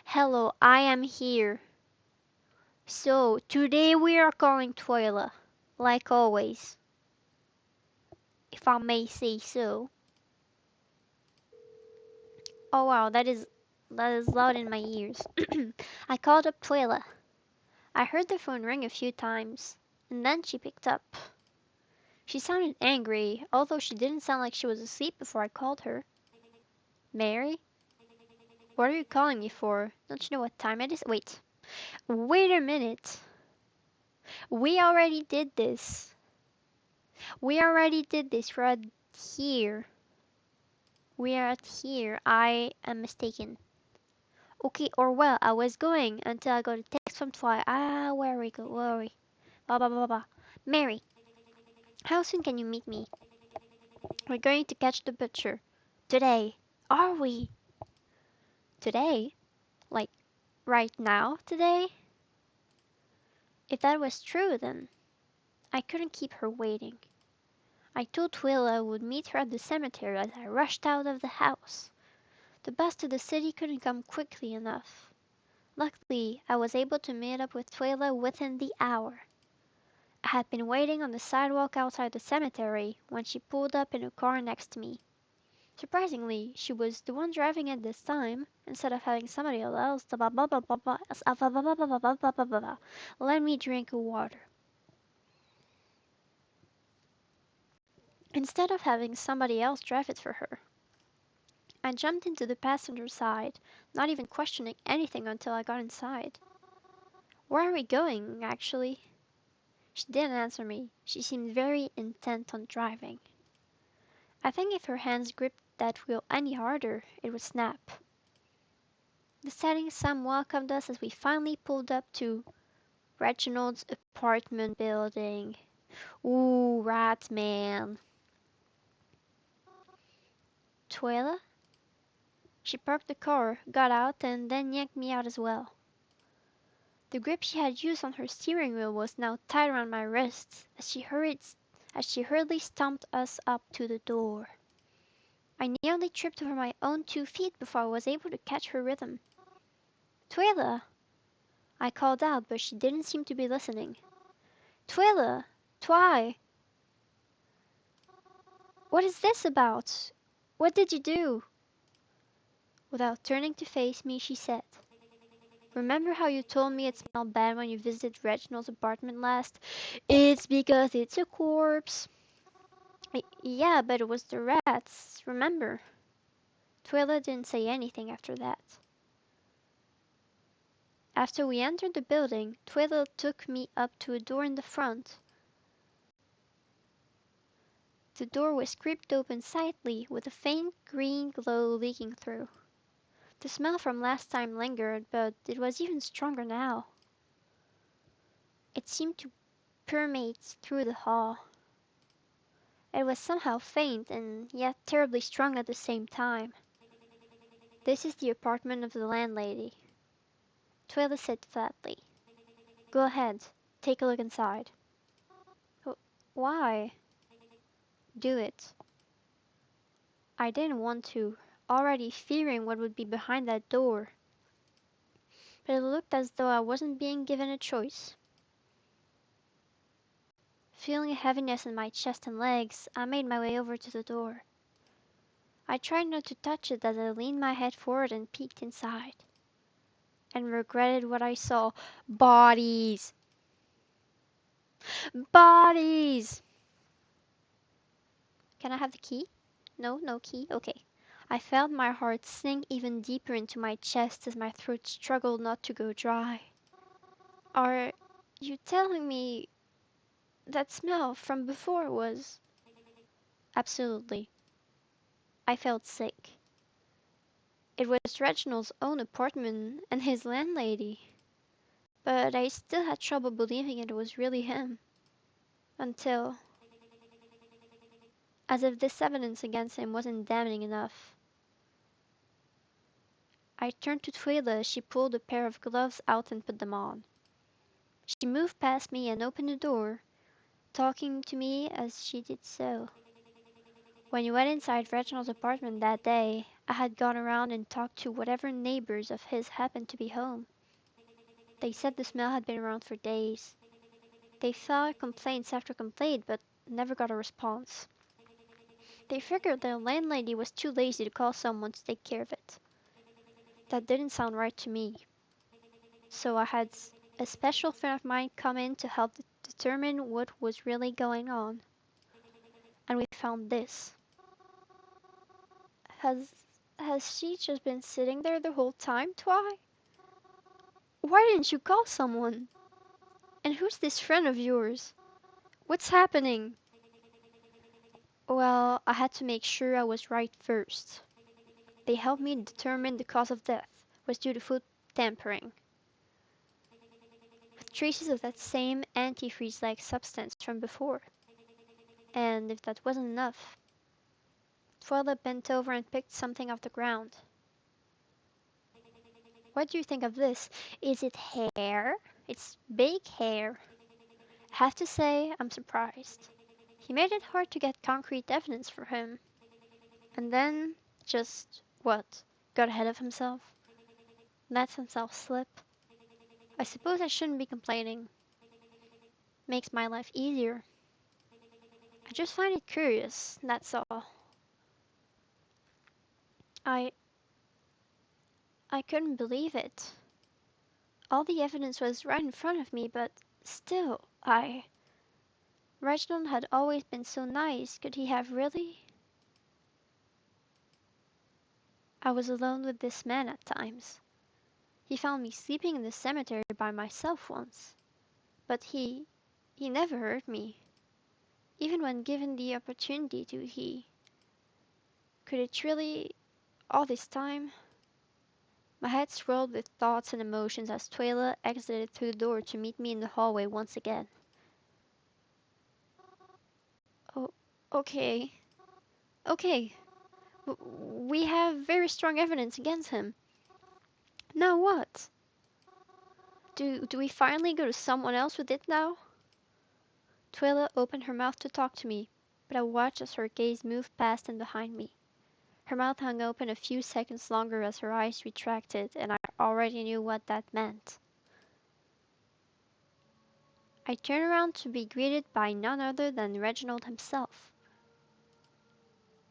Hello, I am here. So, today we are calling Twyla, like always, if I may say so. Oh wow, that is loud in my ears. I called up Twyla. I heard the phone ring a few times, and then she picked up. She sounded angry, although she didn't sound like she was asleep before I called her. Mary? What are you calling me for? Don't you know what time it is? Wait a minute. We already did this. We already did this. We're at here. We are at here. I am mistaken. Okay, or well, I was going until I got a text from Twy. Where are we go? Where are we? Blah blah blah blah. Mary, how soon can you meet me? We're going to catch the butcher. Today. Are we? Today? Like, right now? Today? If that was true, then I couldn't keep her waiting. I told Twila I would meet her at the cemetery as I rushed out of the house. The bus to the city couldn't come quickly enough. Luckily, I was able to meet up with Twila within the hour. I had been waiting on the sidewalk outside the cemetery when she pulled up in a car next to me. Surprisingly, she was the one driving it this time, instead of having somebody else. Let me drink water. Instead of having somebody else drive it for her. I jumped into the passenger side, not even questioning anything until I got inside. Where are we going, actually? She didn't answer me. She seemed very intent on driving. I think if her hands gripped that wheel any harder, it would snap. The setting sun welcomed us as we finally pulled up to Reginald's apartment building. Ooh, rat man. Twyla? She parked the car, got out, and then yanked me out as well. The grip she had used on her steering wheel was now tight around my wrists as she hurriedly stomped us up to the door. I nearly tripped over my own 2 feet before I was able to catch her rhythm. Twyla! I called out, but she didn't seem to be listening. Twyla! Twy! What is this about? What did you do? Without turning to face me, she said, "Remember how you told me it smelled bad when you visited Reginald's apartment last? It's because it's a corpse." Yeah, but it was the rats, remember? Twyla didn't say anything after that. After we entered the building, Twyla took me up to a door in the front. The door was creaked open slightly, with a faint green glow leaking through. The smell from last time lingered, but it was even stronger now. It seemed to permeate through the hall. It was somehow faint and yet terribly strong at the same time. "This is the apartment of the landlady," Twyla said flatly. "Go ahead, take a look inside." Why? Do it. I didn't want to, already fearing what would be behind that door. But it looked as though I wasn't being given a choice. Feeling a heaviness in my chest and legs, I made my way over to the door. I tried not to touch it as I leaned my head forward and peeked inside. And regretted what I saw. Bodies! Bodies! Can I have the key? No, no key? Okay. I felt my heart sink even deeper into my chest as my throat struggled not to go dry. Are you telling me that smell from before was... Absolutely. I felt sick. It was Reginald's own apartment and his landlady. But I still had trouble believing it was really him. Until... As if this evidence against him wasn't damning enough. I turned to Twyla as she pulled a pair of gloves out and put them on. She moved past me and opened the door, talking to me as she did so. "When you went inside Reginald's apartment that day, I had gone around and talked to whatever neighbors of his happened to be home. They said the smell had been around for days. They filed complaints after complaint, but never got a response. They figured the landlady was too lazy to call someone to take care of it. That didn't sound right to me. So I had a special friend of mine come in to help determine what was really going on. And we found this. Has has she just been sitting there the whole time, Twy? Why didn't you call someone? And who's this friend of yours? What's happening? Well, I had to make sure I was right first. They helped me determine the cause of death was due to food tampering, with traces of that same antifreeze-like substance from before. And if that wasn't enough, Twyla bent over and picked something off the ground. What do you think of this? Is it hair? It's big hair. I have to say, I'm surprised. He made it hard to get concrete evidence for him. And then, just, what, got ahead of himself? Let himself slip? I suppose I shouldn't be complaining. Makes my life easier. I just find it curious, that's all. I I couldn't believe it. All the evidence was right in front of me, but still, Reginald had always been so nice. Could he have really? I was alone with this man at times. He found me sleeping in the cemetery by myself once. But he never hurt me. Even when given the opportunity to, he. Could it really, all this time? My head swirled with thoughts and emotions as Twyla exited through the door to meet me in the hallway once again. Oh, okay. Okay. We have very strong evidence against him. Now what? Do we finally go to someone else with it now? Twyla opened her mouth to talk to me, but I watched as her gaze moved past and behind me. Her mouth hung open a few seconds longer as her eyes retracted, and I already knew what that meant. I turned around to be greeted by none other than Reginald himself.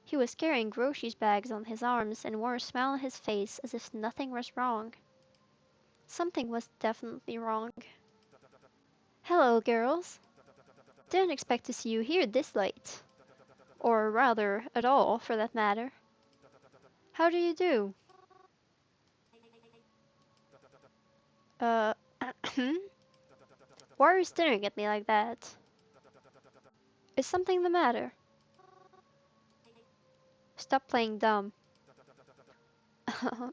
He was carrying groceries bags on his arms and wore a smile on his face as if nothing was wrong. Something was definitely wrong. Hello, girls. Didn't expect to see you here this late. Or rather, at all, for that matter. How do you do? Uh, why are you staring at me like that? Is something the matter? Stop playing dumb.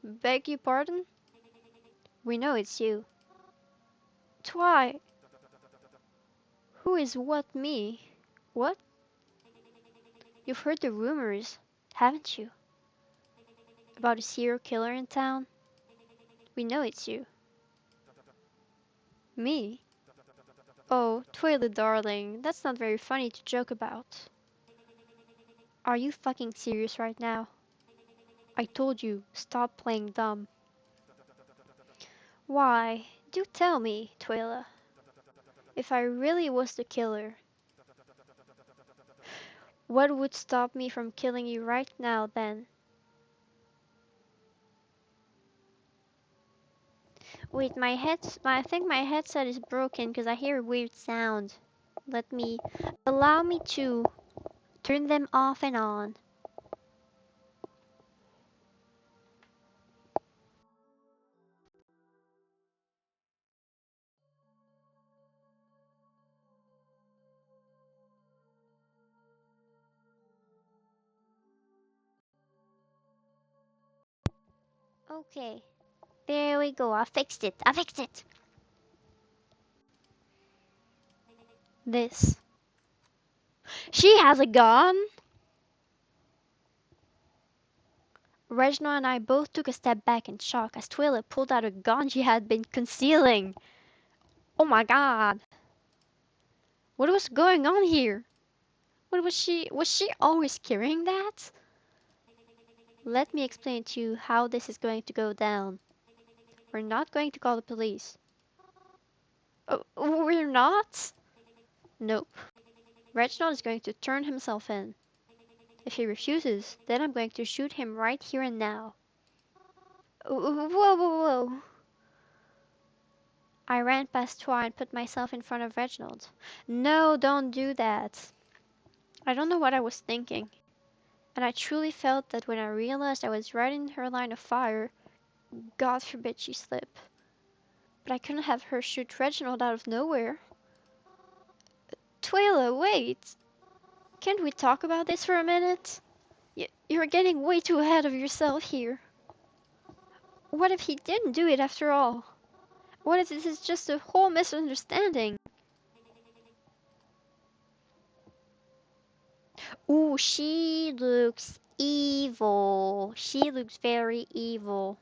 Beg your pardon? We know it's you. Twy! Who is what me? What? You've heard the rumors, haven't you? About a serial killer in town? We know it's you. Me? Oh, Twyla darling, that's not very funny to joke about. Are you fucking serious right now? I told you, stop playing dumb. Why, do tell me, Twyla. If I really was the killer, what would stop me from killing you right now then? Wait, I think my headset is broken because I hear a weird sound. Allow me to turn them off and on. Okay, there we go. I fixed it. I fixed it. This. She has a gun? Reginald and I both took a step back in shock as Twyla pulled out a gun she had been concealing. Oh my god. What was going on here? What was she always carrying that? Let me explain to you how this is going to go down. We're not going to call the police. Oh, we're not? Nope. Reginald is going to turn himself in. If he refuses, then I'm going to shoot him right here and now. Whoa, whoa, whoa. I ran past Twa and put myself in front of Reginald. No, don't do that. I don't know what I was thinking. And I truly felt that when I realized I was right in her line of fire, God forbid she slip. But I couldn't have her shoot Reginald out of nowhere. Twyla, wait! Can't we talk about this for a minute? You're getting way too ahead of yourself here. What if he didn't do it after all? What if this is just a whole misunderstanding? Ooh, she looks evil. She looks very evil.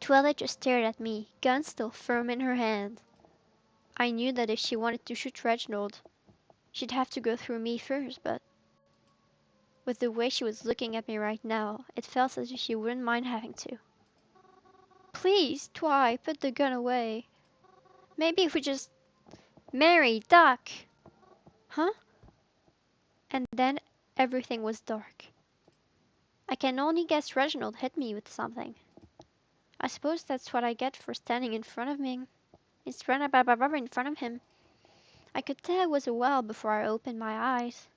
Twilight just stared at me, gun still firm in her hand. I knew that if she wanted to shoot Reginald, she'd have to go through me first, but with the way she was looking at me right now, it felt as if she wouldn't mind having to. Please, Twi, put the gun away. Maybe if we just... Mary, duck! Huh? And then everything was dark. I can only guess Reginald hit me with something. I suppose that's what I get for standing in front of him. In front of him. I could tell it was a while before I opened my eyes.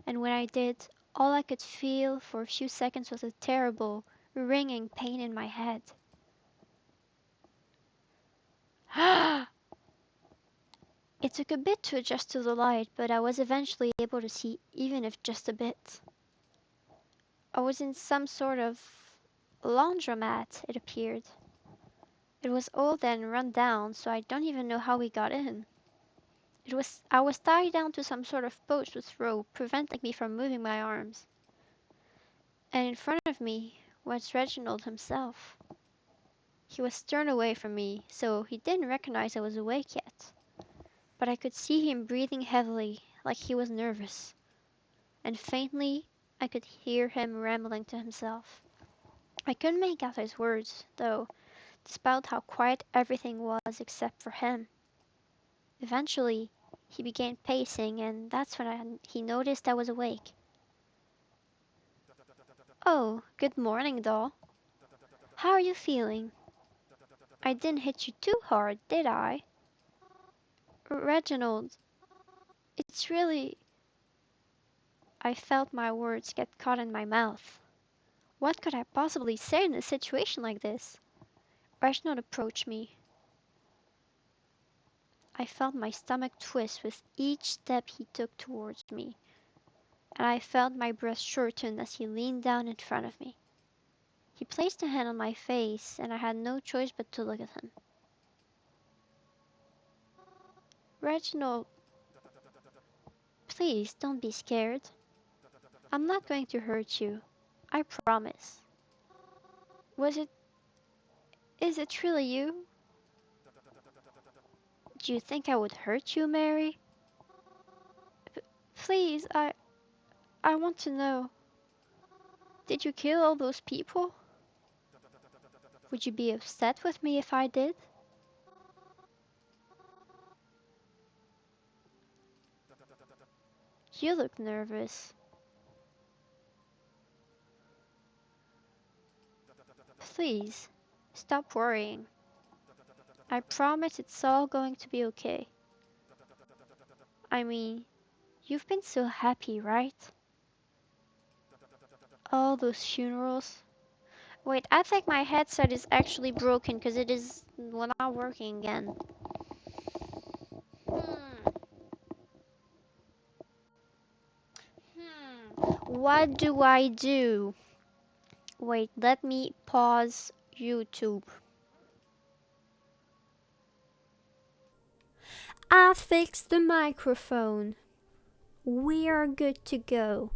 And when I did, all I could feel for a few seconds was a terrible, ringing pain in my head. It took a bit to adjust to the light, but I was eventually able to see, even if just a bit. I was in some sort of laundromat, it appeared. It was old and run down, so I don't even know how we got in. I was tied down to some sort of post with rope, preventing me from moving my arms. And in front of me was Reginald himself. He was turned away from me, so he didn't recognize I was awake yet. But I could see him breathing heavily, like he was nervous. And faintly, I could hear him rambling to himself. I couldn't make out his words, though, despite how quiet everything was except for him. Eventually, he began pacing, and that's when he noticed I was awake. Oh, good morning, doll. How are you feeling? I didn't hit you too hard, did I? Reginald, it's really... I felt my words get caught in my mouth. What could I possibly say in a situation like this? Reginald approached me. I felt my stomach twist with each step he took towards me, and I felt my breath shorten as he leaned down in front of me. He placed a hand on my face, and I had no choice but to look at him. Reginald, please don't be scared. I'm not going to hurt you. I promise. Is it really you? Do you think I would hurt you, Mary? Please, I want to know. Did you kill all those people? Would you be upset with me if I did? You look nervous. Please, stop worrying. I promise it's all going to be okay. I mean, you've been so happy, right? All those funerals. Wait, I think my headset is actually broken because it is not working again. What do I do? Wait, let me pause YouTube. I fixed the microphone. We are good to go.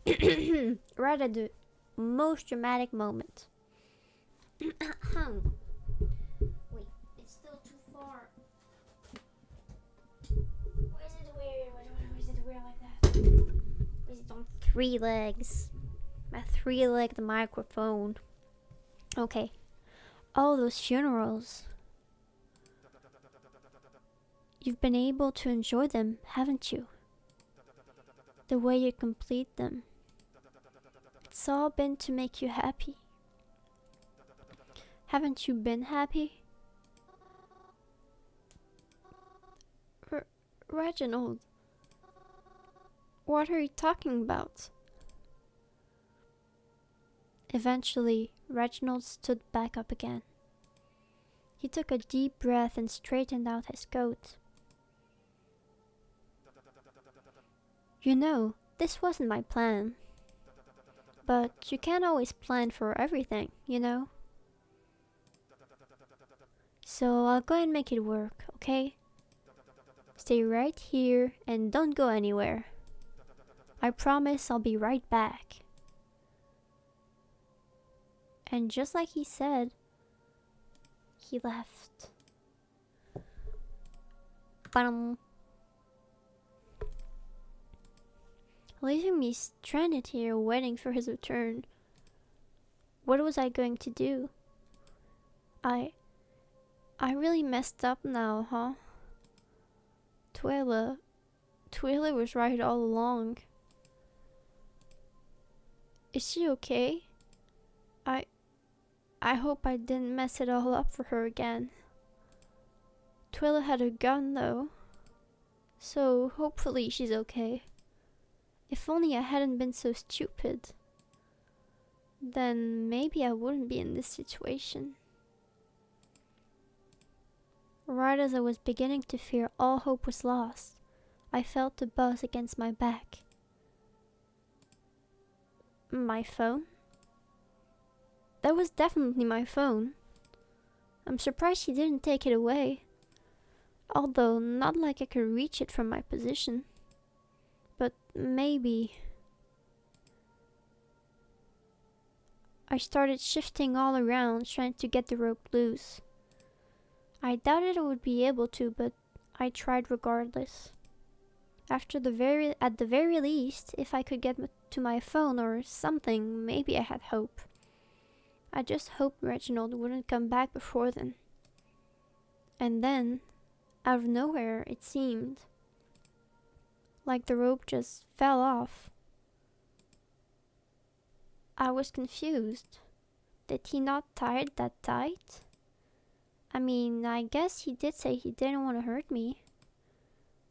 Right at the most dramatic moment. Wait, it's still too far. Why is it weird? Why is it weird like that? Is it on 3 legs? A three-legged microphone. Okay. All those funerals. You've been able to enjoy them, haven't you? The way you complete them. It's all been to make you happy. Haven't you been happy? Reginald, what are you talking about? Eventually, Reginald stood back up again. He took a deep breath and straightened out his coat. You know, this wasn't my plan. But you can't always plan for everything, you know? So I'll go and make it work, okay? Stay right here and don't go anywhere. I promise I'll be right back. And just like he said, he left. Ba-dum. Leaving me stranded here waiting for his return. What was I going to do? I really messed up now, huh? Twyla was right all along. Is she okay? I hope I didn't mess it all up for her again. Twyla had a gun though, so hopefully she's okay. If only I hadn't been so stupid. Then maybe I wouldn't be in this situation. Right as I was beginning to fear all hope was lost, I felt a buzz against my back. My phone? That was definitely my phone. I'm surprised he didn't take it away. Although, not like I could reach it from my position. But maybe... I started shifting all around, trying to get the rope loose. I doubted I would be able to, but I tried regardless. At the very least, if I could get to my phone or something, maybe I had hope. I just hoped Reginald wouldn't come back before then. And then, out of nowhere, it seemed like the rope just fell off. I was confused. Did he not tie it that tight? I mean, I guess he did say he didn't want to hurt me.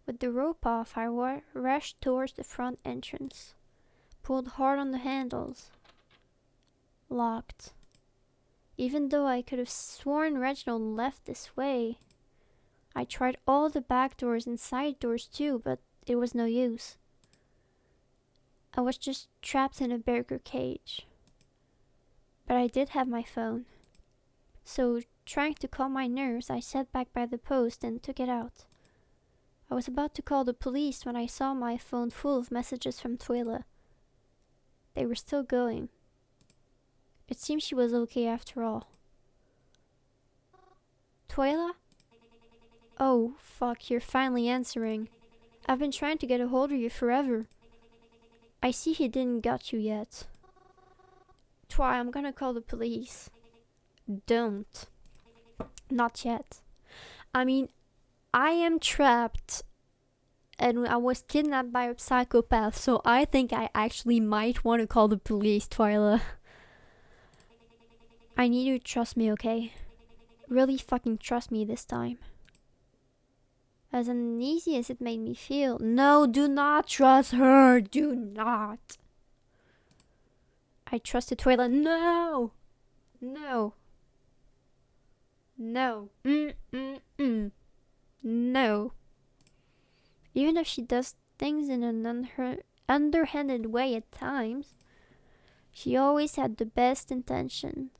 With the rope off, I rushed towards the front entrance, pulled hard on the handles. Locked. Even though I could have sworn Reginald left this way. I tried all the back doors and side doors too, but it was no use. I was just trapped in a burger cage. But I did have my phone. So, trying to calm my nerves, I sat back by the post and took it out. I was about to call the police when I saw my phone full of messages from Twyla. They were still going. It seemed she was okay after all. Twyla? Oh, fuck, you're finally answering. I've been trying to get a hold of you forever. I see he didn't got you yet. Twy, I'm gonna call the police. Don't. Not yet. I mean, I am trapped and I was kidnapped by a psychopath, so I think I actually might want to call the police, Twyla. I need you to trust me, okay? Really fucking trust me this time. As uneasy as it made me feel. No, do not trust her. Do not. I trusted Twyla. No. No. No. No. Even if she does things in an underhanded way at times, she always had the best intentions.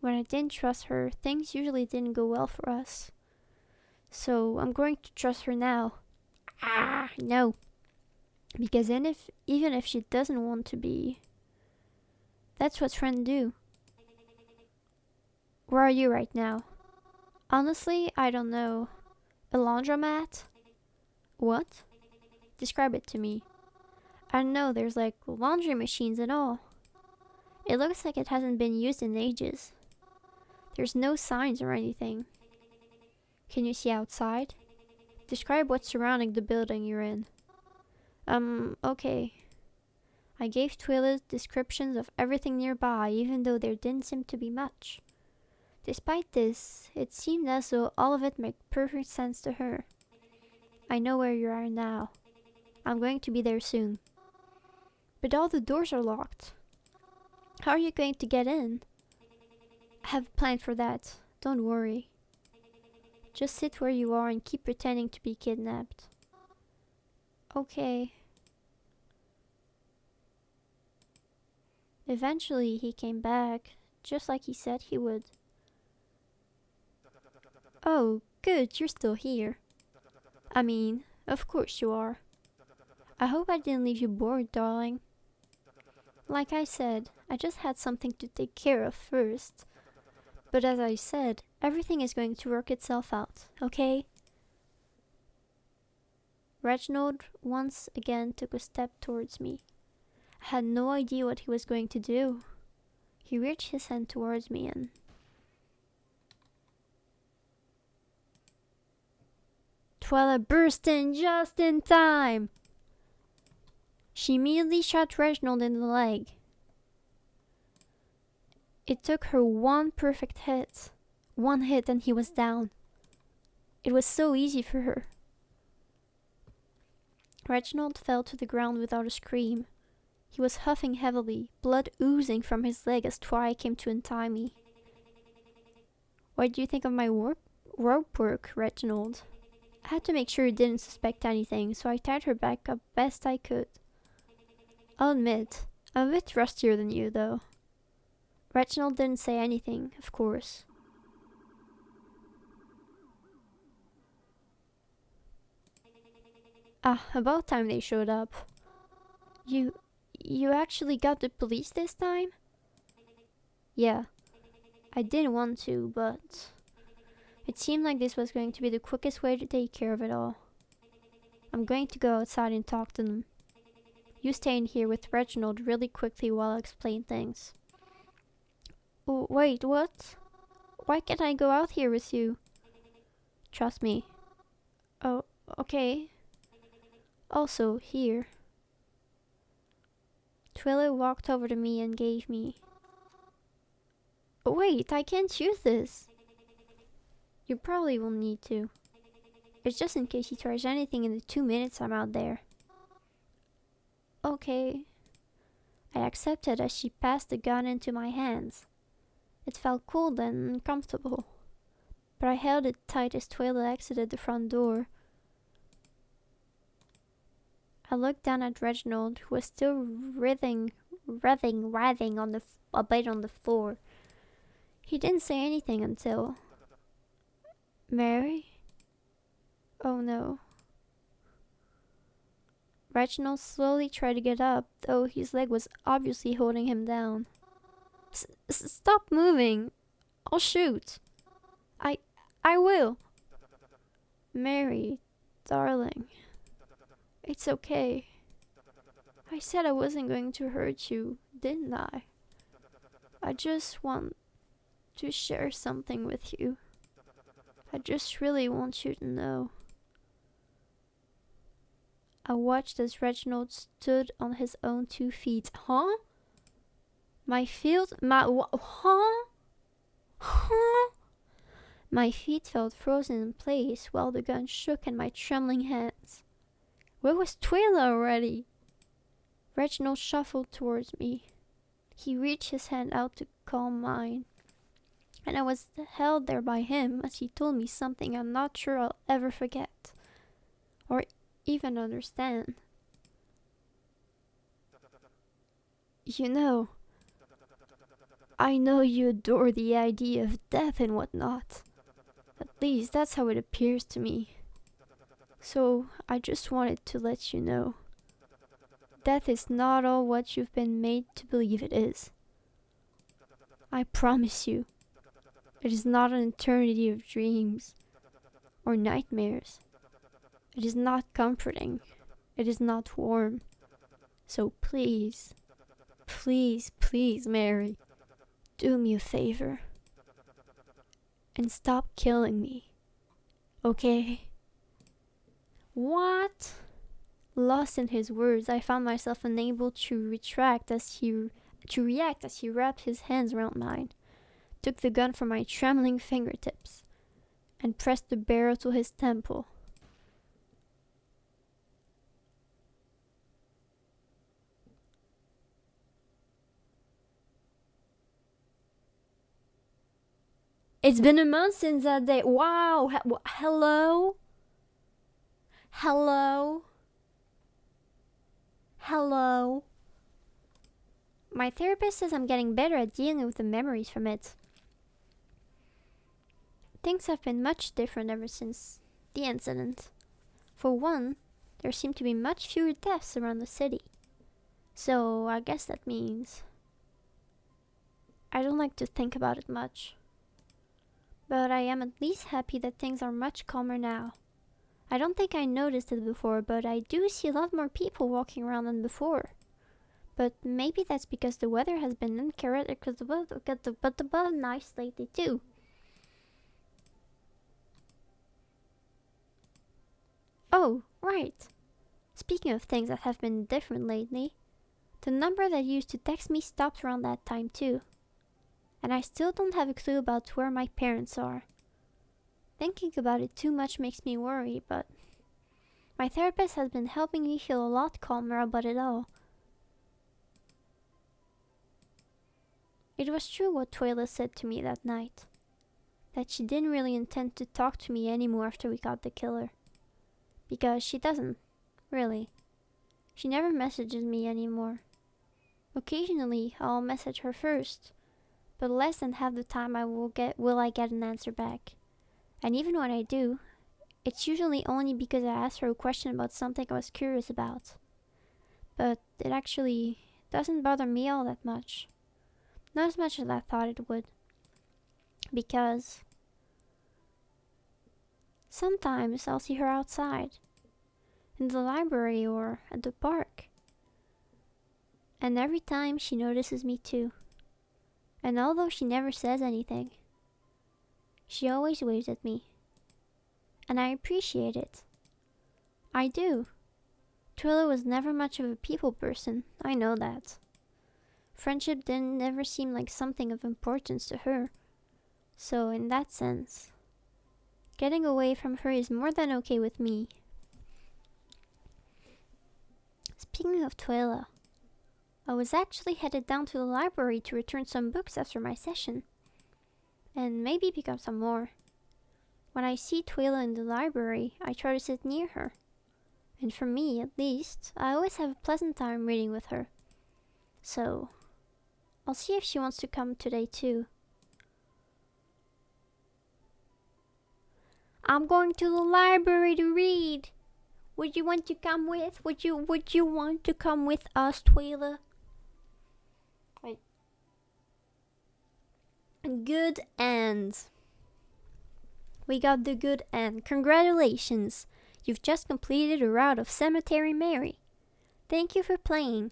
When I didn't trust her, things usually didn't go well for us. So I'm going to trust her now. No. Because even if she doesn't want to be, that's what friends do. Where are you right now? Honestly, I don't know. A laundromat? What? Describe it to me. I don't know, there's like laundry machines and all. It looks like it hasn't been used in ages. There's no signs or anything. Can you see outside? Describe what's surrounding the building you're in. Okay. I gave Twila descriptions of everything nearby, even though there didn't seem to be much. Despite this, it seemed as though all of it made perfect sense to her. I know where you are now. I'm going to be there soon. But all the doors are locked. How are you going to get in? I have a plan for that. Don't worry. Just sit where you are and keep pretending to be kidnapped. Okay. Eventually, he came back, just like he said he would. Oh, good, you're still here. I mean, of course you are. I hope I didn't leave you bored, darling. Like I said, I just had something to take care of first. But as I said, everything is going to work itself out, okay? Reginald once again took a step towards me. I had no idea what he was going to do. He reached his hand towards me and... Twila burst in just in time! She immediately shot Reginald in the leg. It took her one perfect hit. One hit and he was down. It was so easy for her. Reginald fell to the ground without a scream. He was huffing heavily, blood oozing from his leg as Twila came to untie me. What do you think of my rope work, Reginald? I had to make sure he didn't suspect anything, so I tied her back up best I could. I'll admit, I'm a bit rustier than you, though. Reginald didn't say anything, of course. About time they showed up. You actually got the police this time? Yeah. I didn't want to, but it seemed like this was going to be the quickest way to take care of it all. I'm going to go outside and talk to them. You stay in here with Reginald really quickly while I explain things. Oh, wait, what? Why can't I go out here with you? Trust me. Oh, okay. Also, here. Twila walked over to me and gave me... Wait, I can't use this. You probably will need to. It's just in case he tries anything in the 2 minutes I'm out there. Okay. I accepted as she passed the gun into my hands. It felt cold and comfortable, but I held it tight as Twila exited the front door. I looked down at Reginald, who was still writhing on a bit on the floor. He didn't say anything until... Mary? Oh no. Reginald slowly tried to get up, though his leg was obviously holding him down. Stop moving! I'll shoot! I will! Mary, darling. It's okay. I said I wasn't going to hurt you, didn't I? I just want to share something with you. I just really want you to know. I watched as Reginald stood on his own 2 feet. Huh? Huh? My feet felt frozen in place while the gun shook in my trembling hands. Where was Twila already? Reginald shuffled towards me. He reached his hand out to calm mine, and I was held there by him as he told me something I'm not sure I'll ever forget, or even understand. You know, I know you adore the idea of death and whatnot. At least that's how it appears to me. So I just wanted to let you know. Death is not all what you've been made to believe it is. I promise you, it is not an eternity of dreams or nightmares. It is not comforting. It is not warm. So please, please, please, Mary, do me a favor and stop killing me, okay? What? Lost in his words, I found myself unable to react as he wrapped his hands around mine, took the gun from my trembling fingertips, and pressed the barrel to his temple. It's been a month since that day. Wow. Hello? Hello? Hello? My therapist says I'm getting better at dealing with the memories from it. Things have been much different ever since the incident. For one, there seem to be much fewer deaths around the city. So I guess that means I don't like to think about it much. But I am at least happy that things are much calmer now. I don't think I noticed it before, but I do see a lot more people walking around than before. But maybe that's because the weather has been uncharacteristic, but the weather nice lately too. Oh, right. Speaking of things that have been different lately, the number that used to text me stopped around that time too. And I still don't have a clue about where my parents are. Thinking about it too much makes me worry, but my therapist has been helping me feel a lot calmer about it all. It was true what Twyla said to me that night, that she didn't really intend to talk to me anymore after we got the killer. Because she doesn't, really. She never messages me anymore. Occasionally, I'll message her first, but less than half the time will I get an answer back. And even when I do, it's usually only because I asked her a question about something I was curious about. But it actually doesn't bother me all that much. Not as much as I thought it would. Because sometimes I'll see her outside, in the library or at the park. And every time she notices me too. And although she never says anything, she always waves at me. And I appreciate it. I do. Twyla was never much of a people person, I know that. Friendship didn't never seem like something of importance to her. So in that sense, getting away from her is more than okay with me. Speaking of Twyla, I was actually headed down to the library to return some books after my session. And maybe pick up some more. When I see Twyla in the library, I try to sit near her. And for me, at least, I always have a pleasant time reading with her. So, I'll see if she wants to come today too. I'm going to the library to read. Would you want to come with? Would you want to come with us, Twyla? Wait. Good end. We got the good end. Congratulations. You've just completed a route of Cemetary Mary. Thank you for playing.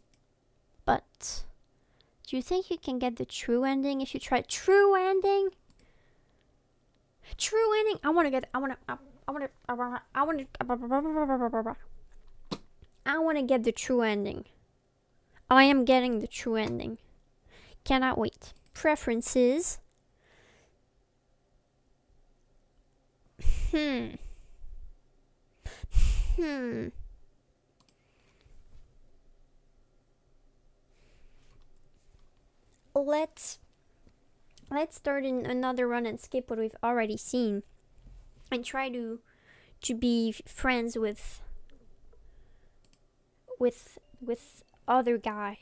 But do you think you can get the true ending if you try true ending? True ending. I want to get the true ending. I am getting the true ending. Cannot wait. Preferences. Let's start in another run and skip what we've already seen, and try to be friends with other guy.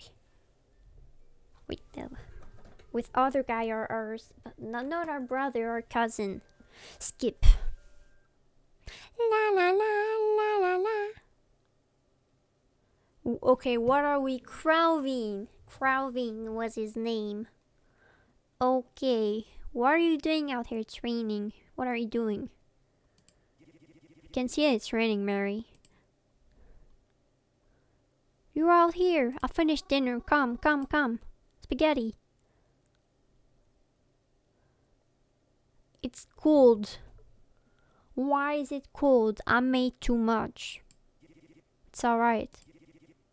Wait, no. With other guy or not our brother or cousin. Skip. La la la la la la. Okay, what are we? CROWVEN. CROWVEN was his name. Okay, what are you doing out here? It's raining. What are you doing? You can see it's raining, Mary. You're all here. I finished dinner. Come, come, come. Spaghetti. It's cold. Why is it cold? I made too much. It's alright.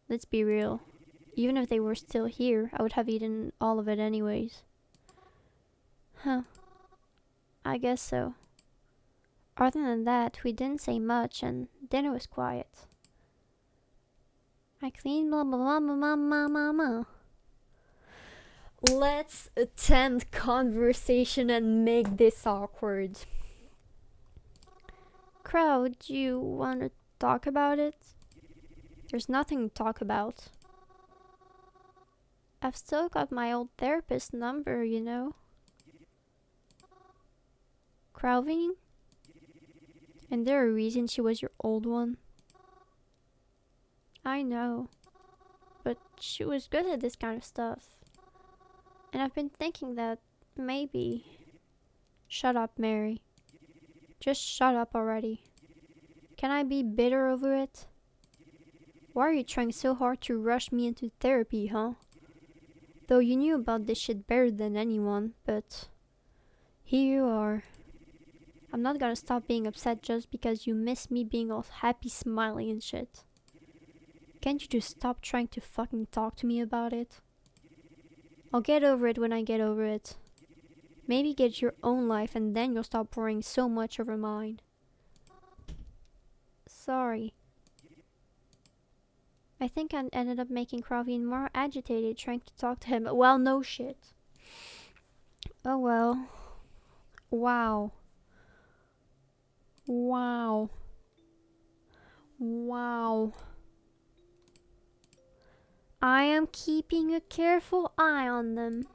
Let's be real. Even if they were still here, I would have eaten all of it anyways. Huh. I guess so. Other than that, we didn't say much and dinner was quiet. I cleaned blah blah blah blah blah blah blah. Let's attempt conversation and make this awkward. Crow, do you want to talk about it? There's nothing to talk about. I've still got my old therapist's number, you know. CROWVEN? And there a reason she was your old one? I know. But she was good at this kind of stuff. And I've been thinking that maybe... Shut up, Mary. Just shut up already. Can I be bitter over it? Why are you trying so hard to rush me into therapy, huh? Though you knew about this shit better than anyone, but... Here you are. I'm not gonna stop being upset just because you miss me being all happy, smiling and shit. Can't you just stop trying to fucking talk to me about it? I'll get over it when I get over it. Maybe get your own life and then you'll stop worrying so much over mine. Sorry. I think I ended up making CROWVEN more agitated trying to talk to him. Well, no shit. Oh well. Wow. Wow. Wow. I am keeping a careful eye on them.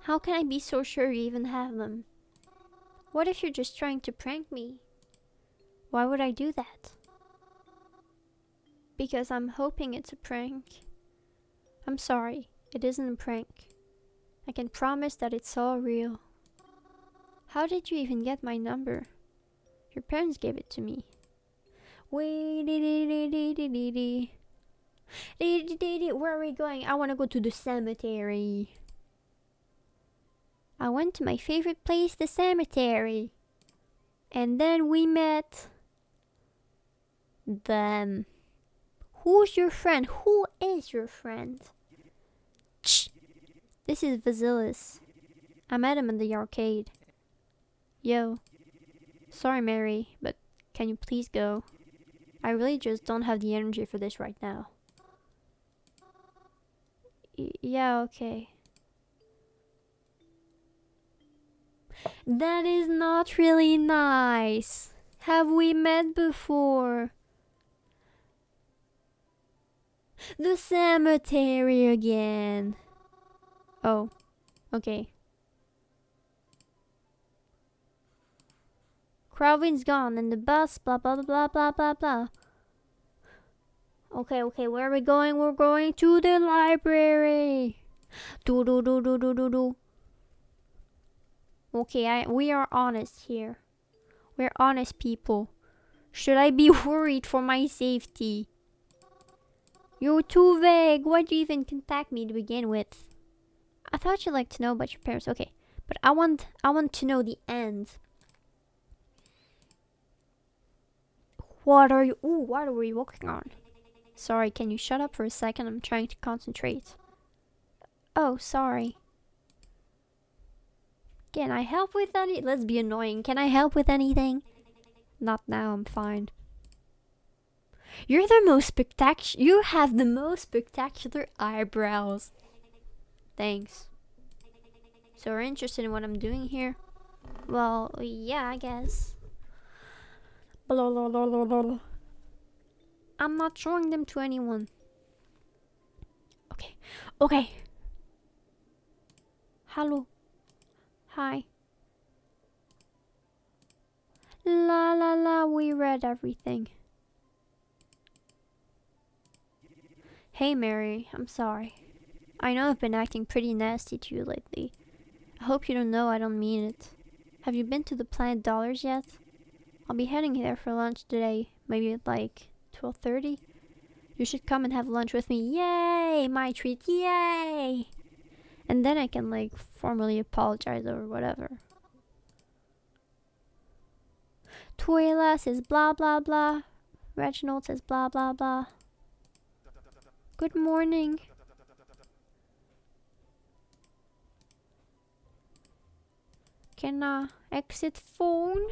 How can I be so sure you even have them? What if you're just trying to prank me? Why would I do that? Because I'm hoping it's a prank. I'm sorry, it isn't a prank. I can promise that it's all real. How did you even get my number? Your parents gave it to me. Where are we going? I want to go to the cemetery. I went to my favorite place, the cemetery. And then we met them. Who's your friend? Who is your friend? Shh. This is Vasilis. I met him in the arcade. Yo. Sorry, Mary, but can you please go? I really just don't have the energy for this right now. Yeah, okay. That is not really nice. Have we met before? The cemetery again. Oh, okay. CROWVEN's gone and the bus, blah blah blah blah blah blah. Okay, where are we going? We're going to the library. Do do do do do do do. Okay, we are honest here. We're honest people. Should I be worried for my safety? You're too vague. Why'd you even contact me to begin with? I thought you'd like to know about your parents. Okay, but I want to know the end. What are you working on? Sorry, can you shut up for a second? I'm trying to concentrate. Oh, sorry. Can I help with any? Let's be annoying. Can I help with anything? Not now, I'm fine. You're the most spectacular. You have the most spectacular eyebrows. Thanks. So you're interested in what I'm doing here? Well, yeah, I guess. Blah, blah, blah, blah, blah. I'm not showing them to anyone. Okay. Hello. Hi. La la la, we read everything. Hey Mary, I'm sorry. I know I've been acting pretty nasty to you lately. I hope you don't know I don't mean it. Have you been to the Planet Dollars yet? I'll be heading there for lunch today, maybe at like 12:30. You should come and have lunch with me. Yay! My treat. Yay! And then I can like formally apologize or whatever. Tuela says blah blah blah. Reginald says blah blah blah. Good morning. Can exit phone?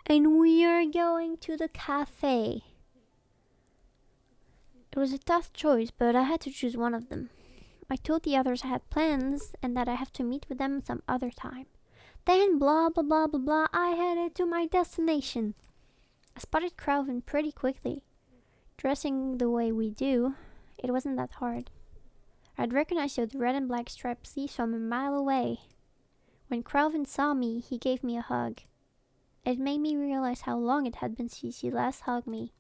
And we are going to the cafe. It was a tough choice, but I had to choose one of them. I told the others I had plans and that I have to meet with them some other time. Then blah blah blah blah blah, I headed to my destination. I spotted CROWVEN pretty quickly. Dressing the way we do, it wasn't that hard. I'd recognize the red and black striped sleeves from a mile away. When CROWVEN saw me, he gave me a hug. It made me realize how long it had been since he last hugged me.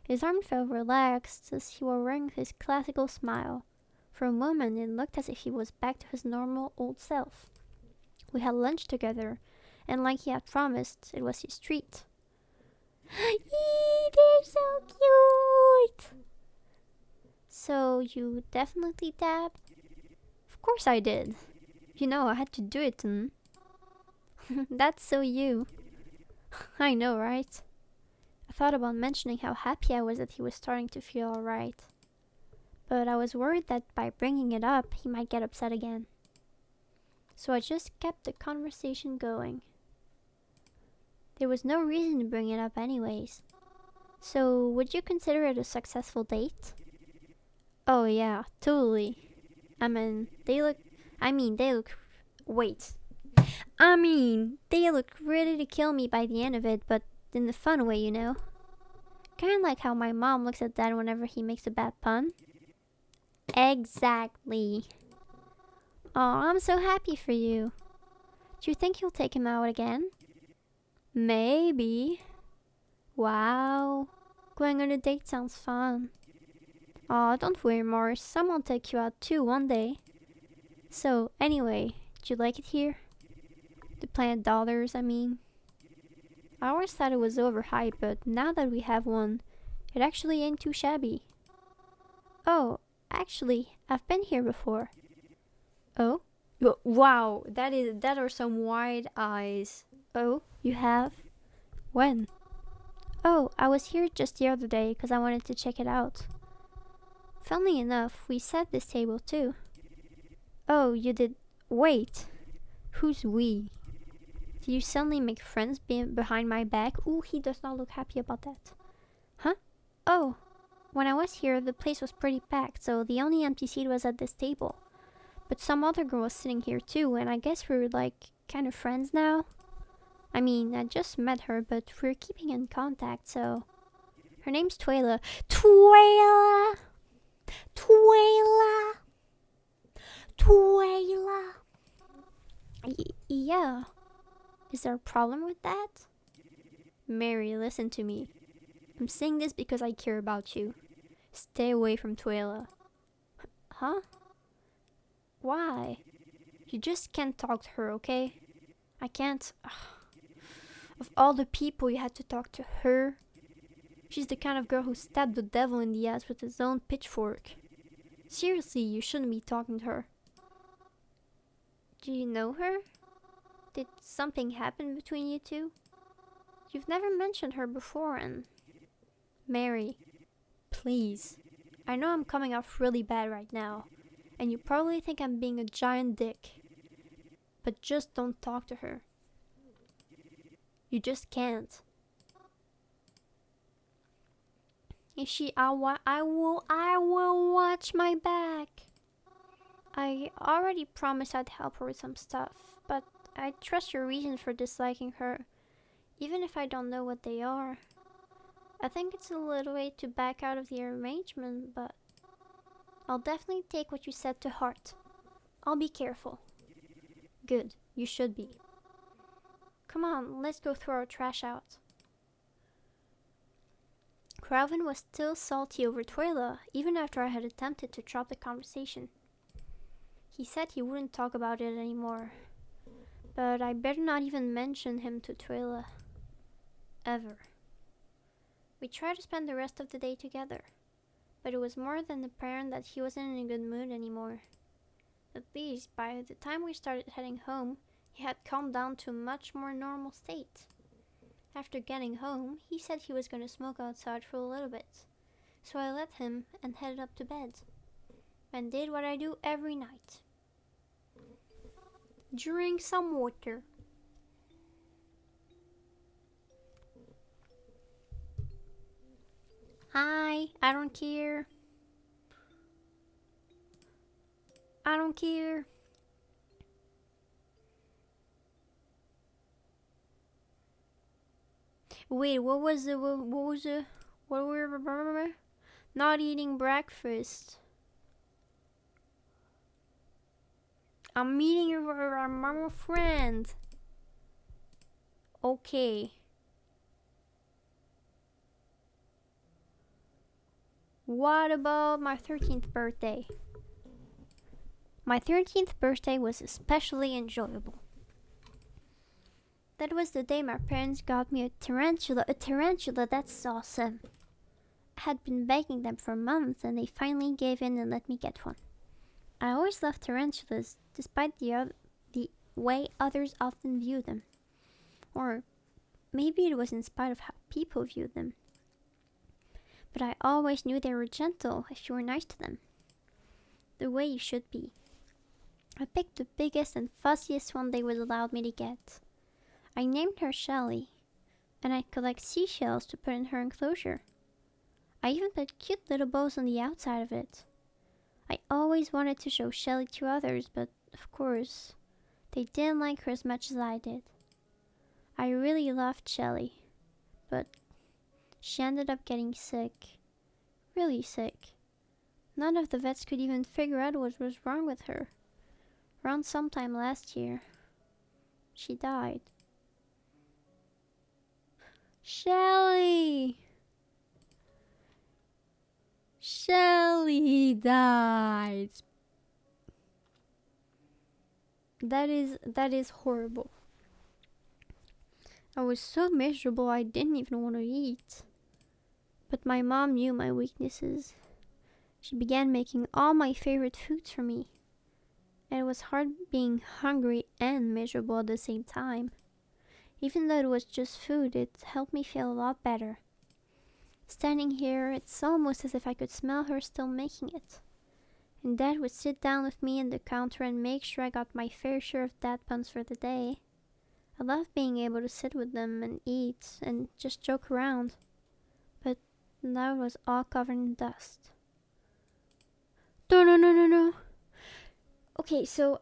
His arm felt relaxed as he was wearing his classical smile. For a moment, it looked as if he was back to his normal old self. We had lunch together, and like he had promised, it was his treat. Eee, they're so cute! So, you definitely dabbed? Of course I did. You know, I had to do it, That's so you. I know, right? I thought about mentioning how happy I was that he was starting to feel alright. But I was worried that by bringing it up, he might get upset again. So I just kept the conversation going. There was no reason to bring it up anyways. So, would you consider it a successful date? Oh yeah, totally. They look ready to kill me by the end of it, but in the fun way, you know? Kinda like how my mom looks at dad whenever he makes a bad pun. Exactly. Aw, I'm so happy for you. Do you think you'll take him out again? Maybe. Wow. Going on a date sounds fun. Aw, don't worry, Morris. Someone will take you out too one day. So, anyway, do you like it here? The Planet Dollars, I mean. I always thought it was overhyped, but now that we have one, it actually ain't too shabby. Oh, actually, I've been here before. Oh? Wow, that are some wide eyes. Oh, you have? When? Oh, I was here just the other day because I wanted to check it out. Funnily enough, we set this table too. Oh, you did? Wait. Who's we? Do you suddenly make friends behind my back? Ooh, he does not look happy about that. Huh? Oh, when I was here, the place was pretty packed, so the only empty seat was at this table. But some other girl was sitting here too, and I guess we're like kind of friends now. I mean, I just met her, but we're keeping in contact, so... Her name's Tuela. Tuela! Tuela! Tuela! Yeah. Is there a problem with that? Mary, listen to me. I'm saying this because I care about you. Stay away from Tuela. Huh? Why? You just can't talk to her, okay? I can't... Of all the people you had to talk to her, she's the kind of girl who stabbed the devil in the ass with his own pitchfork. Seriously, you shouldn't be talking to her. Do you know her? Did something happen between you two? You've never mentioned her before, and... Mary, please. I know I'm coming off really bad right now, and you probably think I'm being a giant dick. But just don't talk to her. You just can't. If she, I will watch my back. I already promised I'd help her with some stuff, but I trust your reasons for disliking her, even if I don't know what they are. I think it's a little late to back out of the arrangement, but I'll definitely take what you said to heart. I'll be careful. Good, you should be. Come on, let's go throw our trash out. CROWVEN was still salty over Tuela, even after I had attempted to drop the conversation. He said he wouldn't talk about it anymore, but I better not even mention him to Tuela. Ever. We tried to spend the rest of the day together, but it was more than apparent that he wasn't in a good mood anymore. At least, by the time we started heading home, he had calmed down to a much more normal state. After getting home, he said he was going to smoke outside for a little bit, so I let him and headed up to bed, and did what I do every night. Drink some water. Hi, I don't care. I don't care. Wait, what were not eating breakfast? I'm meeting your mama friend. Okay. What about my 13th birthday? My 13th birthday was especially enjoyable. That was the day my parents got me a tarantula. A tarantula, that's awesome. I had been begging them for months and they finally gave in and let me get one. I always loved tarantulas, despite the way others often view them. Or maybe it was in spite of how people viewed them. But I always knew they were gentle if you were nice to them. The way you should be. I picked the biggest and fuzziest one they would allow me to get. I named her Shelly, and I'd collect seashells to put in her enclosure. I even put cute little bows on the outside of it. I always wanted to show Shelly to others, but of course, they didn't like her as much as I did. I really loved Shelly, but she ended up getting sick. Really sick. None of the vets could even figure out what was wrong with her. Around sometime last year, she died. Shelly! Shelly died. That is horrible. I was so miserable I didn't even want to eat. But my mom knew my weaknesses. She began making all my favorite foods for me. And it was hard being hungry and miserable at the same time. Even though it was just food, it helped me feel a lot better. Standing here, it's almost as if I could smell her still making it. And Dad would sit down with me at the counter and make sure I got my fair share of dad puns for the day. I loved being able to sit with them and eat and just joke around. But now it was all covered in dust. No. Okay, so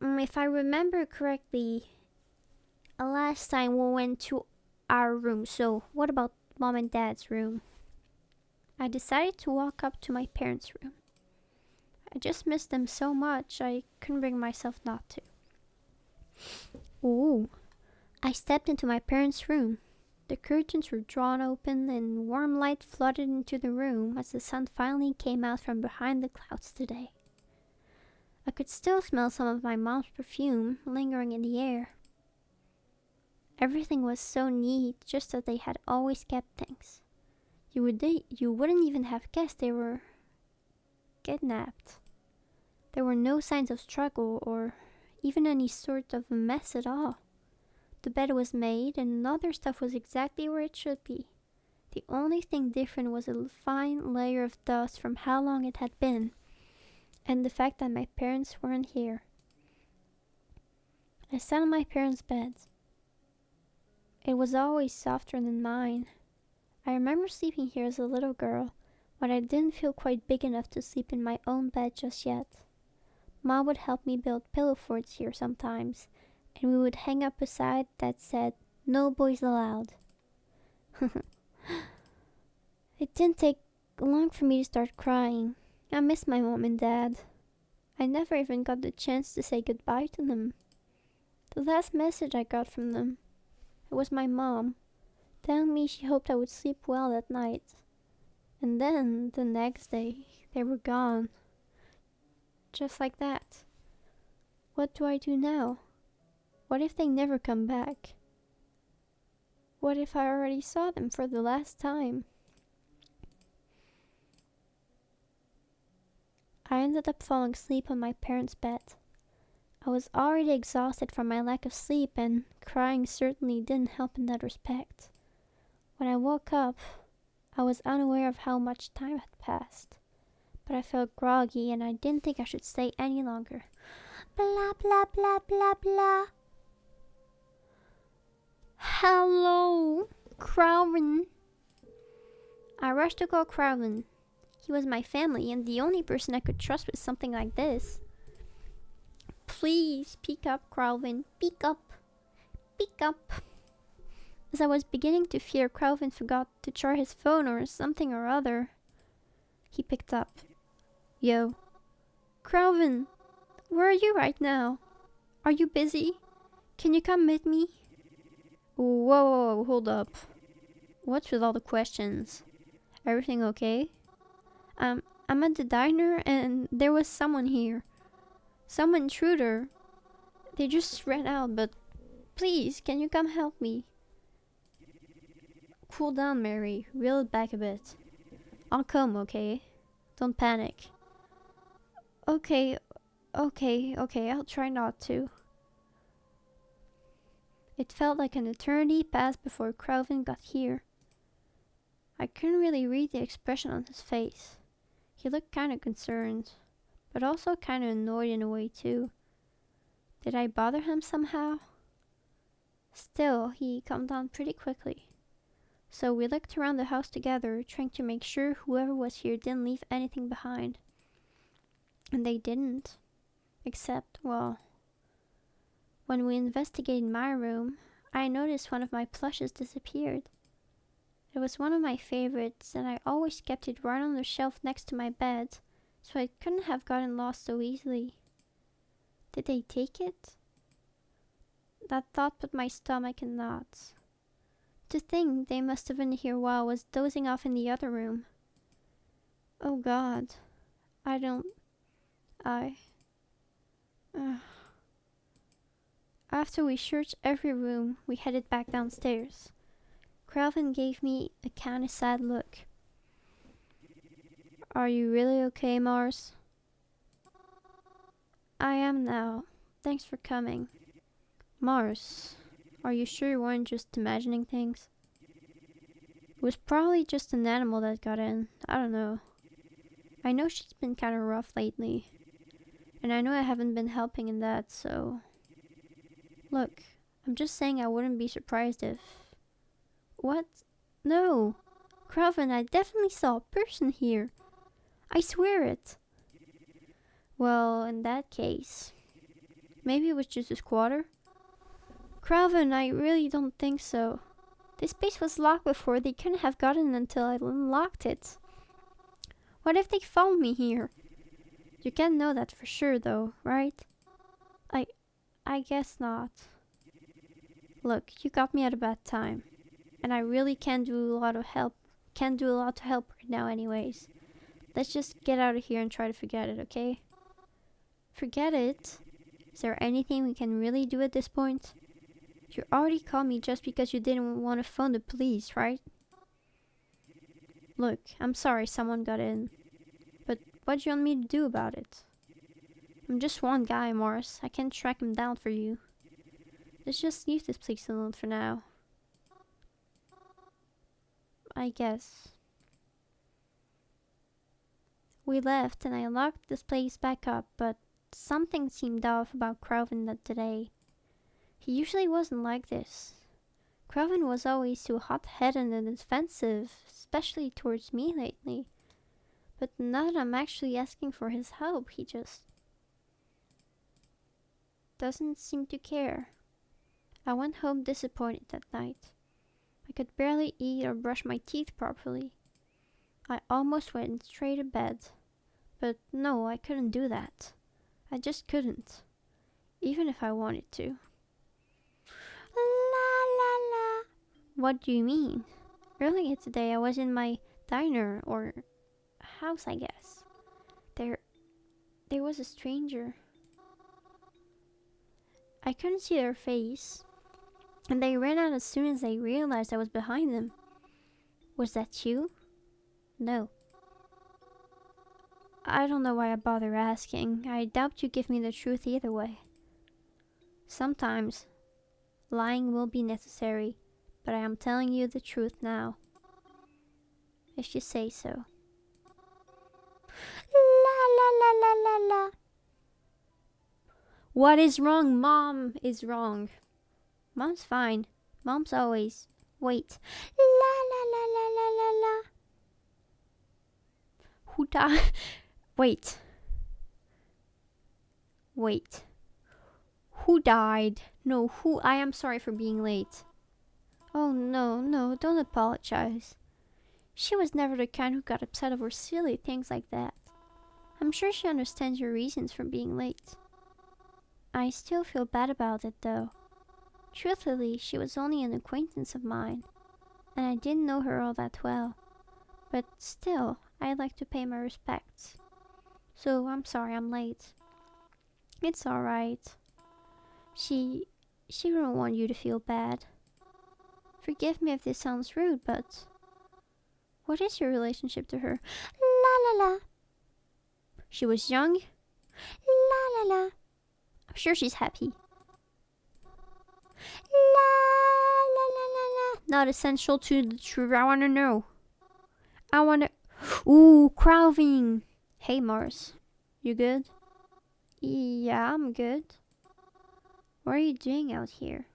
if I remember correctly, last time we went to our room. So what about Mom and Dad's room? I decided to walk up to my parents' room. I just missed them so much I couldn't bring myself not to. Ooh. I stepped into my parents' room. The curtains were drawn open and warm light flooded into the room as the sun finally came out from behind the clouds today. I could still smell some of my mom's perfume lingering in the air. Everything was so neat, just as they had always kept things. You wouldn't even have guessed they were kidnapped. There were no signs of struggle or even any sort of a mess at all. The bed was made and other stuff was exactly where it should be. The only thing different was a fine layer of dust from how long it had been, and the fact that my parents weren't here. I sat on my parents' bed. It was always softer than mine. I remember sleeping here as a little girl, but I didn't feel quite big enough to sleep in my own bed just yet. Mom would help me build pillow forts here sometimes, and we would hang up a sign that said, "No boys allowed." It didn't take long for me to start crying. I miss my mom and dad. I never even got the chance to say goodbye to them. The last message I got from them, it was my mom, telling me she hoped I would sleep well that night. And then, the next day, they were gone. Just like that. What do I do now? What if they never come back? What if I already saw them for the last time? I ended up falling asleep on my parents' bed. I was already exhausted from my lack of sleep, and crying certainly didn't help in that respect. When I woke up, I was unaware of how much time had passed, but I felt groggy and I didn't think I should stay any longer. Blah blah blah blah blah. Hello, CROWVEN. I rushed to call CROWVEN. He was my family and the only person I could trust with something like this. Please, speak up, CROWVEN. Speak up. Speak up. As I was beginning to fear CROWVEN forgot to charge his phone or something or other, he picked up. Yo. CROWVEN, where are you right now? Are you busy? Can you come meet me? Whoa, hold up. What's with all the questions? Everything okay? I'm at the diner and there was someone here. Some intruder. They just ran out, but please, can you come help me? Cool down, Mary. Reel it back a bit. I'll come, okay? Don't panic. Okay, I'll try not to. It felt like an eternity passed before CROWVEN got here. I couldn't really read the expression on his face. He looked kind of concerned, but also kind of annoyed in a way too. Did I bother him somehow? Still, he calmed down pretty quickly. So we looked around the house together, trying to make sure whoever was here didn't leave anything behind. And they didn't. Except, well, when we investigated my room, I noticed one of my plushes disappeared. It was one of my favorites, and I always kept it right on the shelf next to my bed, so it couldn't have gotten lost so easily. Did they take it? That thought put my stomach in knots. To think they must have been here while I was dozing off in the other room. Oh God. After we searched every room, we headed back downstairs. CROWVEN gave me a kinda sad look. Are you really okay, Mars? I am now. Thanks for coming. Mars, are you sure you weren't just imagining things? It was probably just an animal that got in. I don't know. I know she's been kinda rough lately. And I know I haven't been helping in that, so... Look, I'm just saying I wouldn't be surprised if... What? No! CROWVEN, I definitely saw a person here. I swear it. Well, in that case... Maybe it was just a squatter? CROWVEN, I really don't think so. This space was locked before. They couldn't have gotten until I unlocked it. What if they found me here? You can't know that for sure though, right? I guess not. Look, you got me at a bad time. And I really can't do a lot to help right now anyways. Let's just get out of here and try to forget it, okay? Forget it? Is there anything we can really do at this point? You already called me just because you didn't want to phone the police, right? Look, I'm sorry someone got in. But what do you want me to do about it? I'm just one guy, Morris. I can't track him down for you. Let's just leave this place alone for now. I guess. We left and I locked this place back up, but something seemed off about CROWVEN that day. He usually wasn't like this. CROWVEN was always too hot-headed and defensive, especially towards me lately. But now that I'm actually asking for his help, he just doesn't seem to care. I went home disappointed that night. I could barely eat or brush my teeth properly. I almost went straight to bed. But no, I couldn't do that. I just couldn't. Even if I wanted to. La la la. What do you mean? Earlier today I was in my diner, or house I guess. There was a stranger. I couldn't see their face. and they ran out as soon as they realized I was behind them. Was that you? No. I don't know why I bother asking. I doubt you give me the truth either way. Sometimes, lying will be necessary, but I am telling you the truth now. If you say so. La la la la la la. What is wrong? Mom is wrong. Mom's fine. Mom's always. Wait. La la la la la la la. Who died? Wait. Wait. Who died? No, who? I am sorry for being late. Oh no, no, don't apologize. She was never the kind who got upset over silly things like that. I'm sure she understands your reasons for being late. I still feel bad about it though. Truthfully, she was only an acquaintance of mine, and I didn't know her all that well. But still, I'd like to pay my respects. So I'm sorry I'm late. It's alright. She wouldn't want you to feel bad. Forgive me if this sounds rude, but what is your relationship to her? La la la. She was young? La la la. I'm sure she's happy. La la la la la. Not essential to the truth. I wanna know. I wanna. Ooh, CROWVEN. Hey Mars. You good? Yeah, I'm good. What are you doing out here?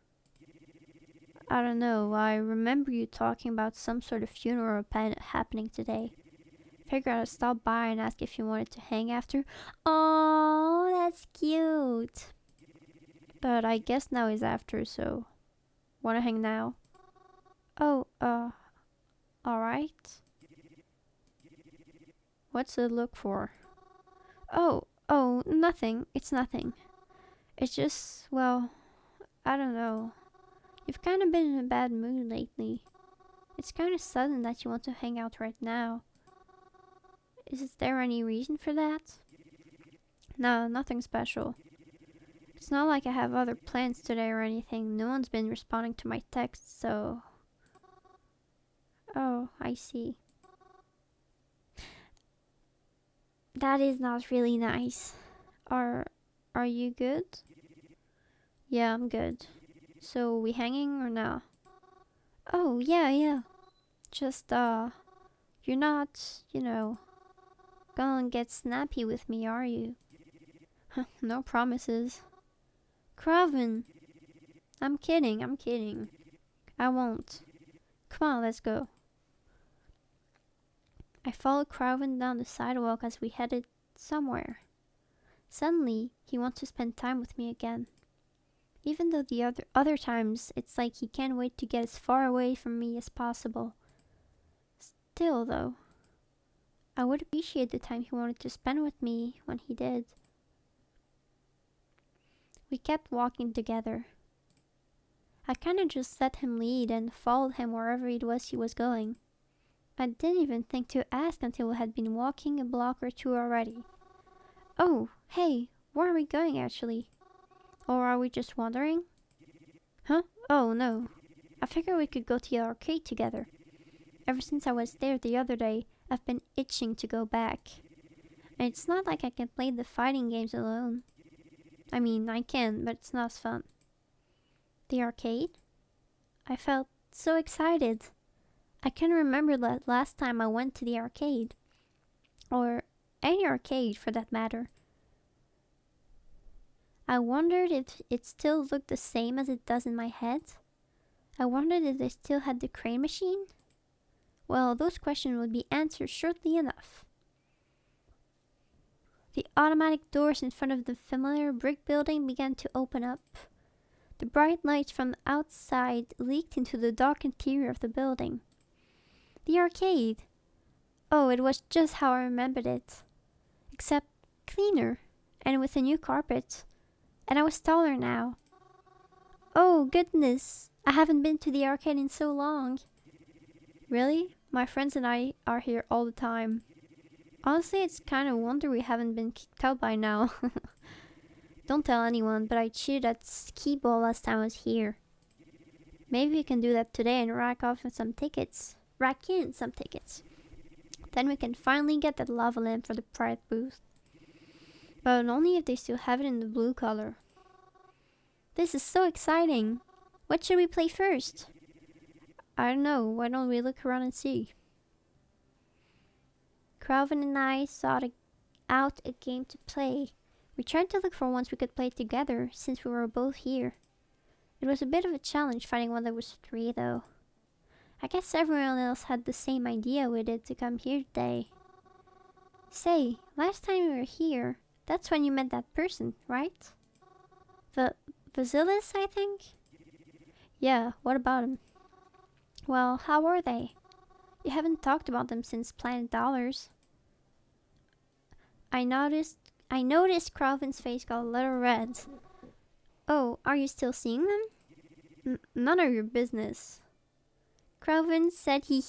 I don't know. I remember you talking about some sort of funeral happening today. Figured I'd stop by and ask if you wanted to hang after. Oh, that's cute. But I guess now is after, so wanna hang now? Oh, alright. What's the look for? Oh, nothing. It's nothing. It's just, well, I don't know. You've kind of been in a bad mood lately. It's kind of sudden that you want to hang out right now. Is there any reason for that? No, nothing special. It's not like I have other plans today or anything. No one's been responding to my texts, so... Oh, I see. That is not really nice. Are you good? Yeah, I'm good. So, we hanging or no? Oh, yeah. Just, you're not, gonna get snappy with me, are you? No promises. CROWVEN! I'm kidding. I won't. Come on, let's go. I followed CROWVEN down the sidewalk as we headed somewhere. Suddenly, he wants to spend time with me again. Even though the other times, it's like he can't wait to get as far away from me as possible. Still, though, I would appreciate the time he wanted to spend with me when he did. We kept walking together. I kinda just let him lead and followed him wherever it was he was going. I didn't even think to ask until we had been walking a block or two already. Oh, hey, where are we going actually? Or are we just wandering? Huh? Oh no. I figured we could go to the arcade together. Ever since I was there the other day, I've been itching to go back. And it's not like I can play the fighting games alone. I mean, I can, but it's not as fun. The arcade? I felt so excited. I can't remember the last time I went to the arcade. Or any arcade, for that matter. I wondered if it still looked the same as it does in my head. I wondered if they still had the crane machine. Well, those questions would be answered shortly enough. The automatic doors in front of the familiar brick building began to open up. The bright lights from the outside leaked into the dark interior of the building. The arcade! Oh, it was just how I remembered it. Except cleaner, and with a new carpet. And I was taller now. Oh, goodness! I haven't been to the arcade in so long. Really? My friends and I are here all the time. Honestly, it's kind of a wonder we haven't been kicked out by now. Don't tell anyone, but I cheated at skee ball last time I was here. Maybe we can do that today and rack in some tickets. Then we can finally get that lava lamp for the Pride booth. But only if they still have it in the blue color. This is so exciting! What should we play first? I don't know, why don't we look around and see? CROWVEN and I sought out a game to play. We tried to look for ones we could play together since we were both here. It was a bit of a challenge finding one that was 3 though. I guess everyone else had the same idea with it to come here today. Say, last time we were here, that's when you met that person, right? Vasilis, I think? Yeah, what about him? Well, how are they? You haven't talked about them since Planet Dollars. I noticed CROWVEN's face got a little red. Oh, are you still seeing them? None of your business. CROWVEN said he.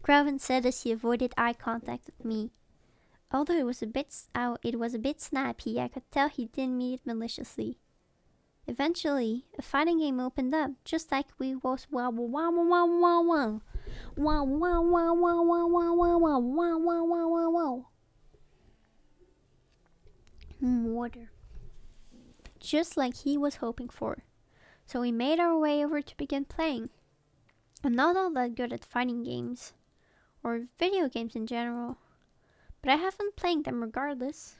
CROWVEN said as he avoided eye contact with me. Although it was a bit snappy, I could tell he didn't mean it maliciously. Eventually, a fighting game opened up, just like we was wow. Water. Just like he was hoping for. So we made our way over to begin playing. I'm not all that good at fighting games, or video games in general, but I have fun playing them regardless.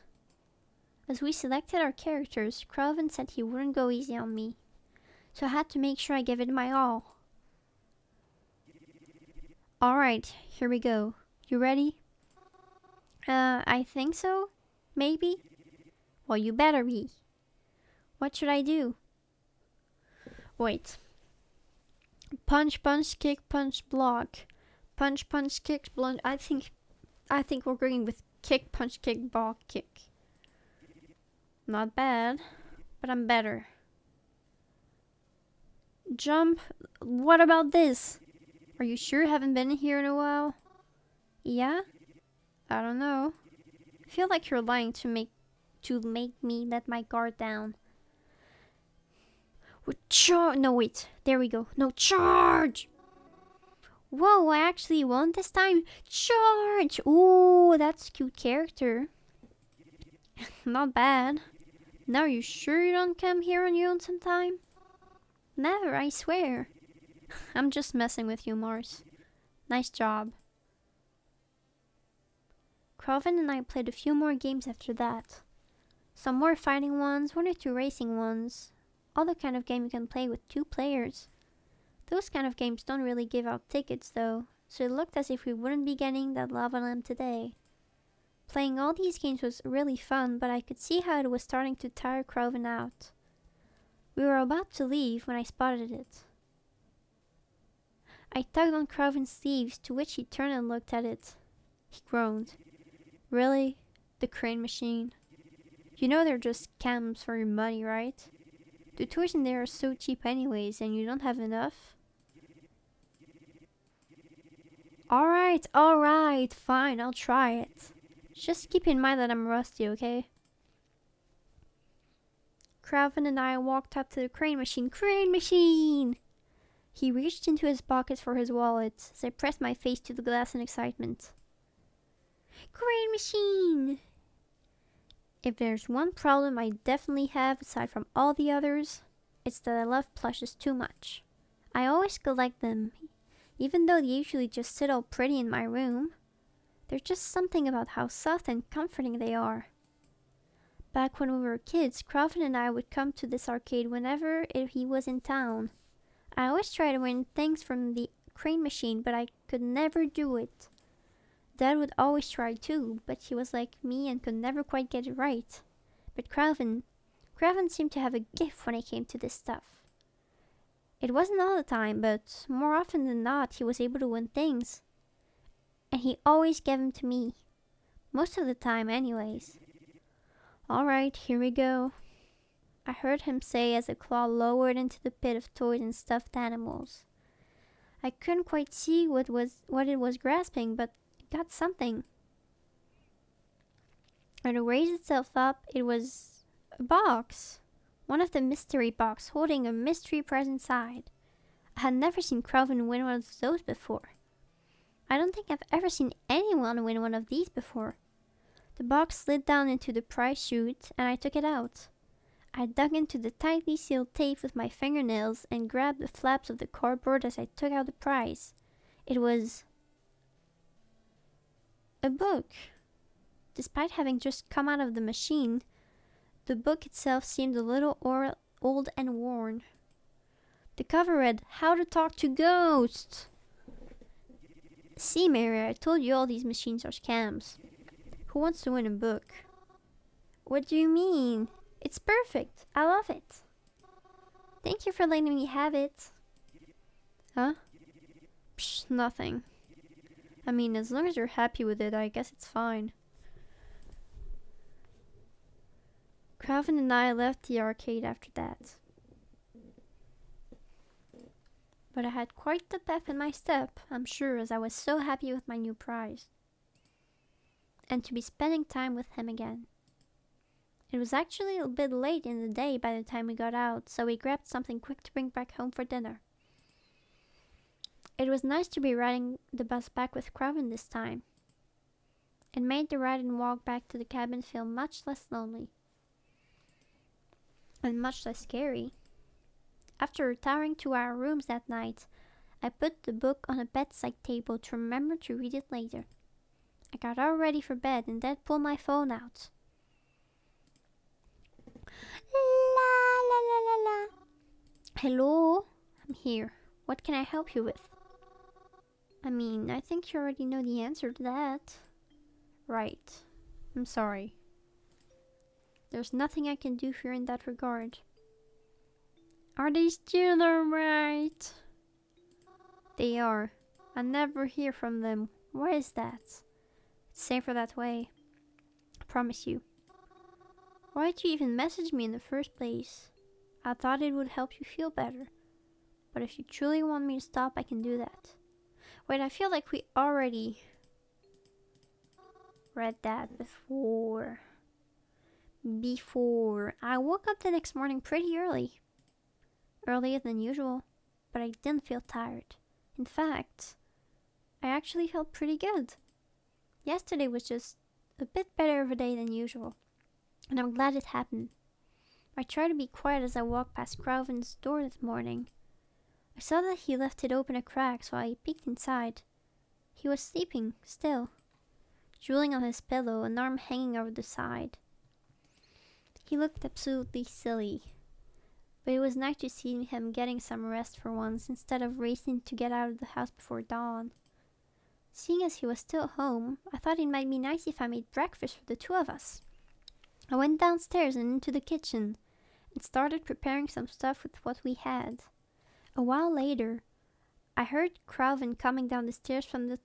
As we selected our characters, CROWVEN said he wouldn't go easy on me, so I had to make sure I gave it my all. Alright, here we go. You ready? I think so? Maybe? Well, you better be. What should I do? Wait. Punch, punch, kick, punch, block. Punch, punch, kick, block. I think we're going with kick, punch, kick, block, kick. Not bad, but I'm better. Jump. What about this? Are you sure you haven't been here in a while? Yeah? I don't know. I feel like you're lying to make me let my guard down. No, wait. There we go. No, charge! Whoa, I actually won this time. Charge! Ooh, that's a cute character. Not bad. Now are you sure you don't come here on your own sometime? Never, I swear. I'm just messing with you, Mars. Nice job. CROWVEN and I played a few more games after that. Some more fighting ones, 1 or 2 racing ones. All the kind of game you can play with 2 players. Those kind of games don't really give out tickets though, so it looked as if we wouldn't be getting that lava lamp today. Playing all these games was really fun, but I could see how it was starting to tire CROWVEN out. We were about to leave when I spotted it. I tugged on CROWVEN's sleeves, to which he turned and looked at it. He groaned. Really? The crane machine? You know they're just scams for your money, right? The toys in there are so cheap anyways, and you don't have enough? Alright, fine, I'll try it. Just keep in mind that I'm rusty, okay? CROWVEN and I walked up to the crane machine. Crane machine! He reached into his pocket for his wallet as I pressed my face to the glass in excitement. Crane machine! If there's one problem I definitely have aside from all the others, it's that I love plushes too much. I always collect them, even though they usually just sit all pretty in my room. There's just something about how soft and comforting they are. Back when we were kids, CROWVEN and I would come to this arcade whenever he was in town. I always tried to win things from the crane machine, but I could never do it. Dad would always try too, but he was like me and could never quite get it right. But CROWVEN seemed to have a gift when it came to this stuff. It wasn't all the time, but more often than not, he was able to win things. And he always gave them to me. Most of the time anyways. Alright, here we go. I heard him say as the claw lowered into the pit of toys and stuffed animals. I couldn't quite see what it was grasping, but it got something. When it raised itself up, it was a box. one of the mystery box holding a mystery prize inside. I had never seen CROWVEN win one of those before. I don't think I've ever seen anyone win one of these before. The box slid down into the prize chute and I took it out. I dug into the tightly sealed tape with my fingernails and grabbed the flaps of the cardboard as I took out the prize. It was a book. Despite having just come out of the machine, the book itself seemed a little old and worn. The cover read, "How to Talk to Ghosts." See, Mary, I told you all these machines are scams. Who wants to win a book? What do you mean? It's perfect. I love it. Thank you for letting me have it. Huh? Psh, nothing. I mean, as long as you're happy with it, I guess it's fine. CROWVEN and I left the arcade after that. But I had quite the pep in my step, I'm sure, as I was so happy with my new prize. And to be spending time with him again. It was actually a bit late in the day by the time we got out, so we grabbed something quick to bring back home for dinner. It was nice to be riding the bus back with CROWVEN this time. It made the ride and walk back to the cabin feel much less lonely. And much less scary. After retiring to our rooms that night, I put the book on a bedside table to remember to read it later. I got all ready for bed and then pulled my phone out. La la la la la. Hello? I'm here. What can I help you with? I mean, I think you already know the answer to that. Right. I'm sorry. There's nothing I can do for you in that regard. Are they still alright? They are. I never hear from them. Why is that? It's safer that way. I promise you. Why did you even message me in the first place? I thought it would help you feel better. But if you truly want me to stop, I can do that. Wait, I feel like we already read that before. I woke up the next morning pretty early. Earlier than usual, but I didn't feel tired. In fact, I actually felt pretty good. Yesterday was just a bit better of a day than usual, and I'm glad it happened. I tried to be quiet as I walked past CROWVEN's door this morning. I saw that he left it open a crack, so I peeked inside. He was sleeping, still, drooling on his pillow, an arm hanging over the side. He looked absolutely silly, but it was nice to see him getting some rest for once instead of racing to get out of the house before dawn. Seeing as he was still home, I thought it might be nice if I made breakfast for the two of us. I went downstairs and into the kitchen and started preparing some stuff with what we had. A while later, I heard CROWVEN coming down the stairs from the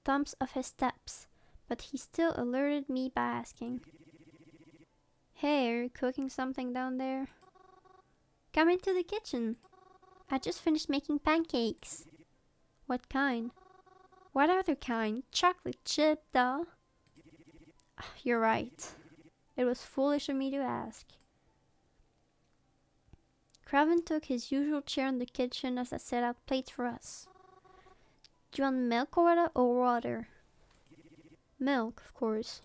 thumps of his steps, but he still alerted me by asking, "Hey, are you cooking something down there?" "Come into the kitchen. I just finished making pancakes." "What kind?" "What other kind? Chocolate chip, duh." You're right. It was foolish of me to ask. CROWVEN took his usual chair in the kitchen as I set out plates for us. "Do you want milk or water?" "Milk, of course."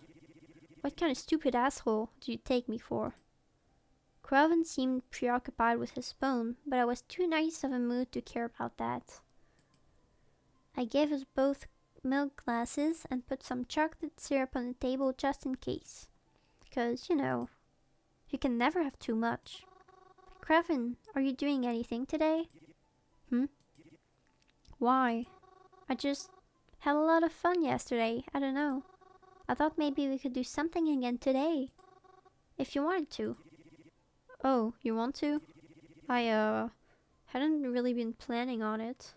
"What kind of stupid asshole do you take me for?" CROWVEN seemed preoccupied with his phone, but I was too nice of a mood to care about that. I gave us both milk glasses and put some chocolate syrup on the table just in case. Because, you can never have too much. "CROWVEN, are you doing anything today?" "Why?" "I just had a lot of fun yesterday. I don't know. I thought maybe we could do something again today. If you wanted to." "Oh, you want to?" I hadn't really been planning on it."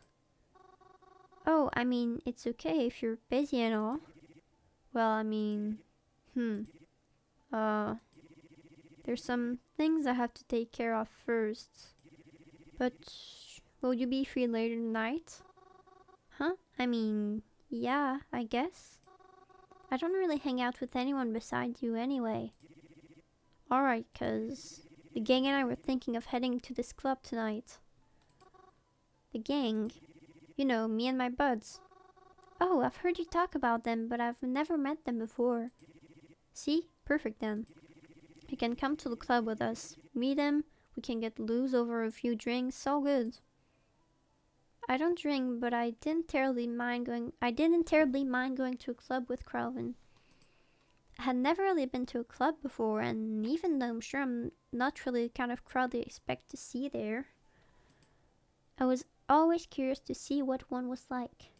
"Oh, I mean, it's okay if you're busy and all." "Well, I mean, there's some things I have to take care of first. But will you be free later tonight?" "Huh? I mean, yeah, I guess. I don't really hang out with anyone besides you anyway." "Alright, 'cause The gang and I were thinking of heading to this club tonight. The gang? You know, me and my buds. Oh, I've heard you talk about them, but I've never met them before. See? Perfect then. You can come to the club with us. Meet them, we can get loose over a few drinks, all good. I don't drink, but I didn't terribly mind going to a club with CROWVEN. I had never really been to a club before, and even though I'm sure I'm not really the kind of crowd they expect to see there, I was always curious to see what one was like.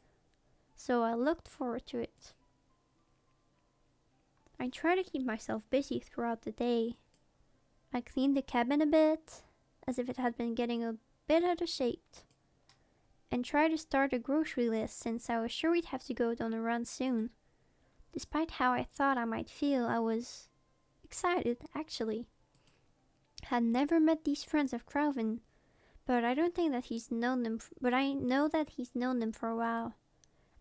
So I looked forward to it. I tried to keep myself busy throughout the day. I cleaned the cabin a bit, as if it had been getting a bit out of shape, and tried to start a grocery list since I was sure we'd have to go on a run soon. Despite how I thought I might feel, I was excited, actually. I had never met these friends of CROWVEN, but I don't think that he's known them, but I know that he's known them for a while.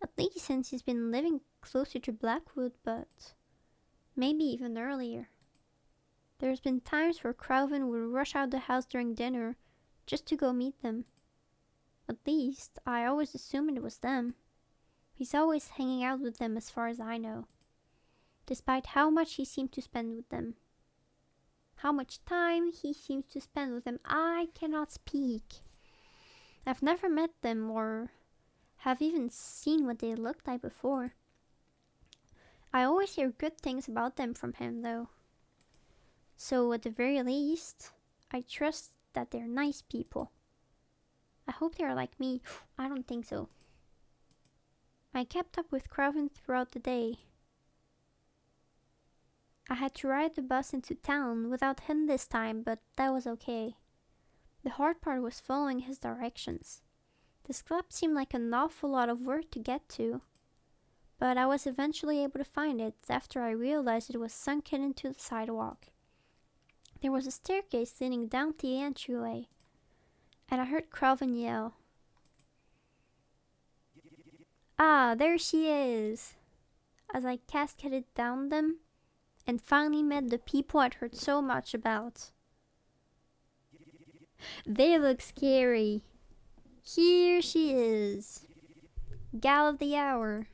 At least since he's been living closer to Blackwood, but maybe even earlier. There's been times where CROWVEN would rush out the house during dinner just to go meet them. At least, I always assumed it was them. He's always hanging out with them as far as I know, despite how much he seemed to spend with them. How much time he seems to spend with them, I cannot speak. I've never met them or have even seen what they looked like before. I always hear good things about them from him, though. So at the very least, I trust that they're nice people. I hope they are like me. I don't think so. I kept up with CROWVEN throughout the day. I had to ride the bus into town without him this time, but that was okay. The hard part was following his directions. This club seemed like an awful lot of work to get to, but I was eventually able to find it after I realized it was sunken into the sidewalk. There was a staircase leading down to the entryway, and I heard CROWVEN yell, "Ah, there she is!" as I cascaded down them and finally met the people I'd heard so much about. They look scary. Here she is, gal of the hour.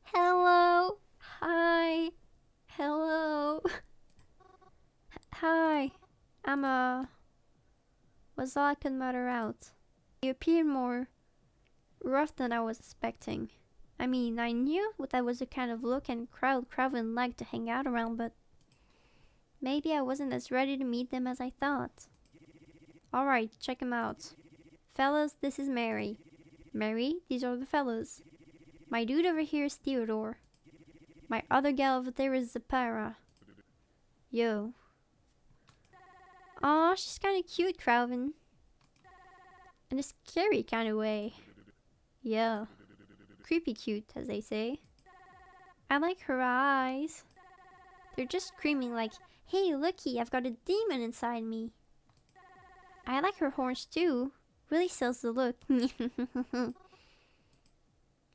Hello, hi, hello, hi, was all I could mutter out. He appeared more rough than I was expecting. I mean, I knew that was the kind of look and crowd CROWVEN liked to hang out around, but maybe I wasn't as ready to meet them as I thought. Alright, check him out. Fellas, this is Mary. Mary, these are the fellas. My dude over here is Theodore. My other gal over there is Zapara. Yo. Aw, she's kinda cute, CROWVEN. In a scary kinda way. Yeah. Creepy cute, as they say. I like her eyes. They're just screaming like, "Hey, looky, I've got a demon inside me." I like her horns too. Really sells the look.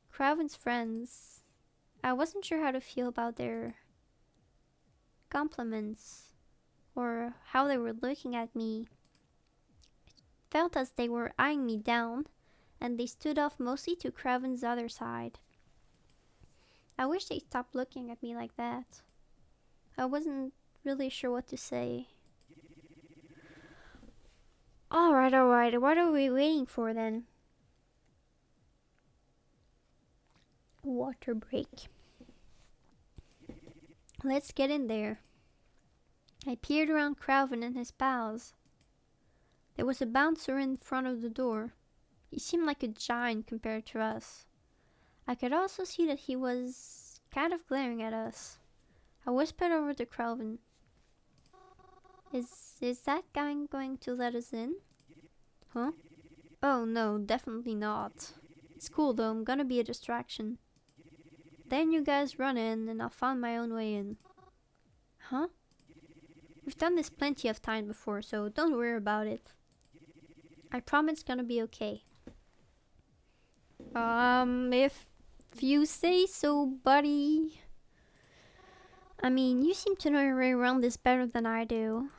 CROWVEN's friends. I wasn't sure how to feel about their compliments or how they were looking at me. It felt as they were eyeing me down, and they stood off mostly to CROWVEN's other side. I wish they stopped looking at me like that. I wasn't really sure what to say. Alright, what are we waiting for then? Water break. Let's get in there. I peered around CROWVEN and his pals. There was a bouncer in front of the door. He seemed like a giant compared to us. I could also see that he was kind of glaring at us. I whispered over to CROWVEN. Is that guy going to let us in? Huh? Oh no, definitely not. It's cool though, I'm gonna be a distraction. Then you guys run in and I'll find my own way in. Huh? We've done this plenty of times before, so don't worry about it. I promise it's gonna be okay. If you say so, buddy. I mean, you seem to know your way around this better than I do.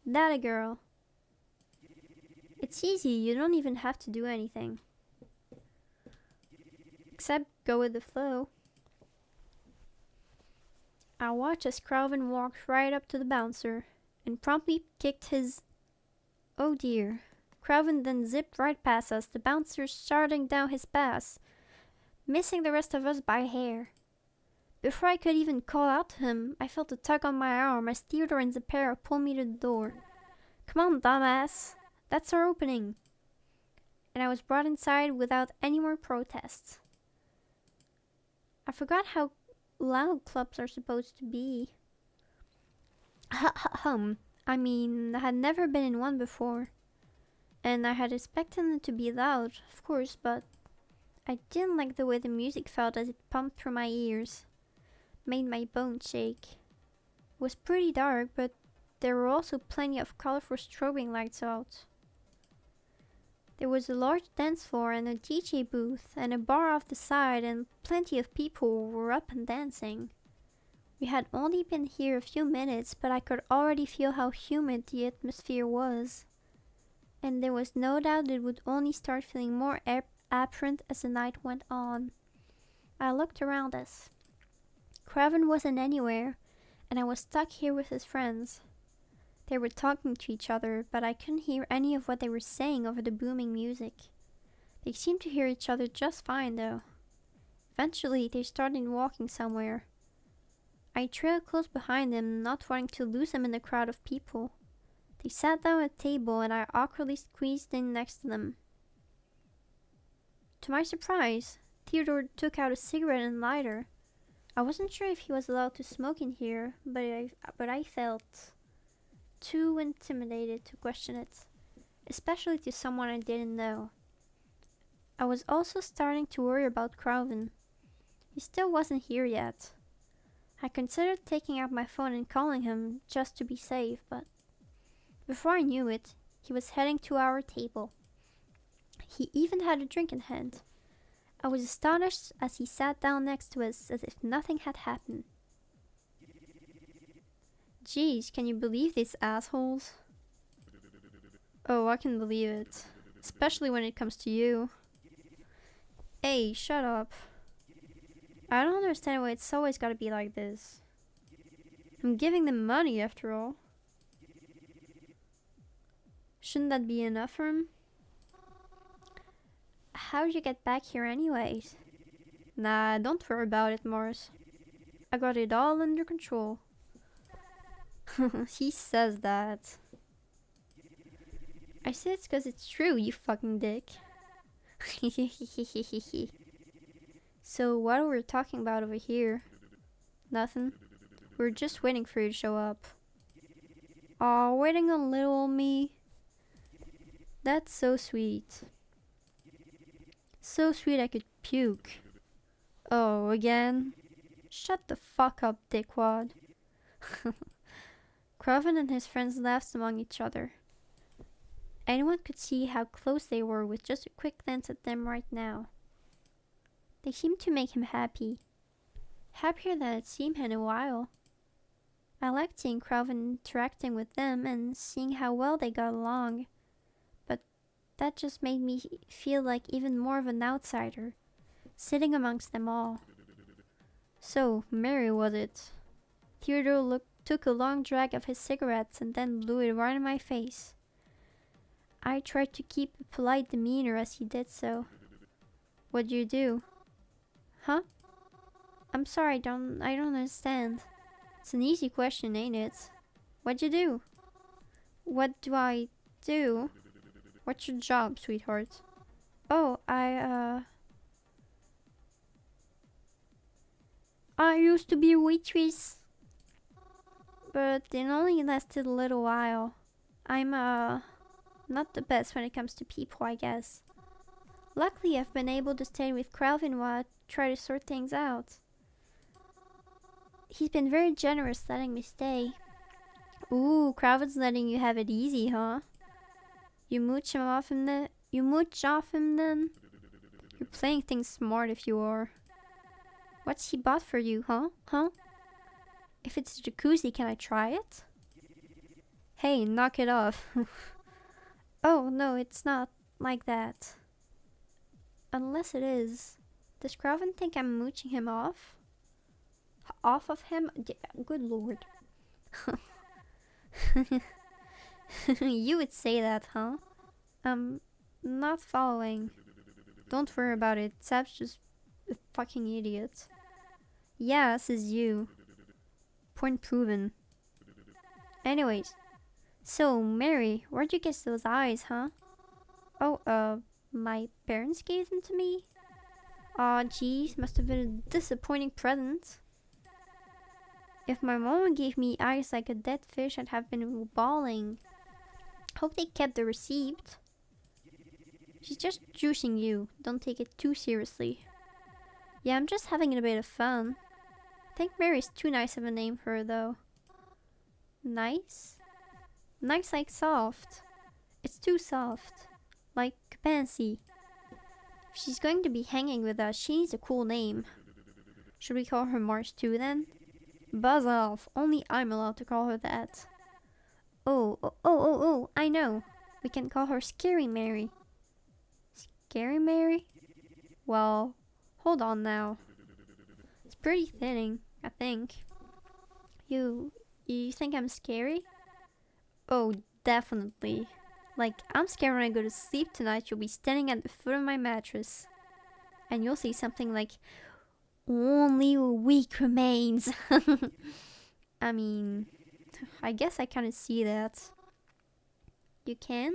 That a girl. It's easy, you don't even have to do anything. Except go with the flow. I watched as CROWVEN walked right up to the bouncer and promptly kicked his... Oh dear. CROWVEN then zipped right past us, the bouncer starting down his pass, missing the rest of us by a hair. Before I could even call out to him, I felt a tug on my arm as Theodore and Cemetary pulled me to the door. Come on, dumbass. That's our opening. And I was brought inside without any more protests. I forgot how loud clubs are supposed to be. I mean, I had never been in one before. And I had expected them to be loud, of course, but I didn't like the way the music felt as it pumped through my ears. Made my bones shake. It was pretty dark, but there were also plenty of colorful strobing lights out. There was a large dance floor and a DJ booth and a bar off the side, and plenty of people were up and dancing. We had only been here a few minutes, but I could already feel how humid the atmosphere was. And there was no doubt it would only start feeling more apparent as the night went on. I looked around us. CROWVEN wasn't anywhere, and I was stuck here with his friends. They were talking to each other, but I couldn't hear any of what they were saying over the booming music. They seemed to hear each other just fine, though. Eventually, they started walking somewhere. I trailed close behind them, not wanting to lose them in the crowd of people. They sat down at a table, and I awkwardly squeezed in next to them. To my surprise, Theodore took out a cigarette and lighter. I wasn't sure if he was allowed to smoke in here, but I felt too intimidated to question it, especially to someone I didn't know. I was also starting to worry about CROWVEN. He still wasn't here yet. I considered taking out my phone and calling him just to be safe, but before I knew it, he was heading to our table. He even had a drink in hand. I was astonished as he sat down next to us as if nothing had happened. Geez, can you believe these assholes? Oh, I can believe it. Especially when it comes to you. Hey, shut up. I don't understand why it's always gotta be like this. I'm giving them money after all. Shouldn't that be enough for him? How'd you get back here anyways? Nah, don't worry about it, Morris. I got it all under control. He says that. I said it's 'cause it's true, you fucking dick. So what are we talking about over here? Nothing. We're just waiting for you to show up. Aw, waiting on little old me. That's so sweet. So sweet I could puke. Oh, again? Shut the fuck up, dickwad. CROWVEN and his friends laughed among each other. Anyone could see how close they were with just a quick glance at them right now. They seemed to make him happy. Happier than I'd seen him in a while. I liked seeing CROWVEN interacting with them and seeing how well they got along. But that just made me feel like even more of an outsider, sitting amongst them all. So, Mary was it? Theodore took a long drag of his cigarettes and then blew it right in my face. I tried to keep a polite demeanor as he did so. What'd you do? Huh? I'm sorry, I don't understand. It's an easy question, ain't it? What'd you do? What do I do? What's your job, sweetheart? Oh, I used to be a waitress. But it only lasted a little while. I'm, not the best when it comes to people, I guess. Luckily, I've been able to stay with CROWVEN while I try to sort things out. He's been very generous letting me stay. Ooh, CROWVEN's letting you have it easy, huh? You mooch off him then? You're playing things smart if you are. What's he bought for you, huh? If it's a jacuzzi, can I try it? Hey, knock it off. Oh, no, it's not like that. Unless it is. Does CROWVEN think I'm mooching him off? Off of him? Good lord. You would say that, huh? Not following. Don't worry about it. Sab's just a fucking idiot. Yeah, says you. Point proven. Anyways. So, Mary, where'd you get those eyes, huh? Oh, my parents gave them to me? Aw, geez, must have been a disappointing present. If my mama gave me eyes like a dead fish, I'd have been bawling. Hope they kept the receipt. She's just juicing you. Don't take it too seriously. Yeah, I'm just having a bit of fun. I think Mary's too nice of a name for her, though. Nice? Nice like soft. It's too soft. Like Pansy. If she's going to be hanging with us, she needs a cool name. Should we call her Mars too, then? Buzz off. Only I'm allowed to call her that. Oh, I know. We can call her Scary Mary. Scary Mary? Well, hold on now. It's pretty fitting, I think. You think I'm scary? Oh, definitely. Like, I'm scared when I go to sleep tonight you'll be standing at the foot of my mattress. And you'll say something like, only a week remains. I mean, I guess I kind of see that. You can?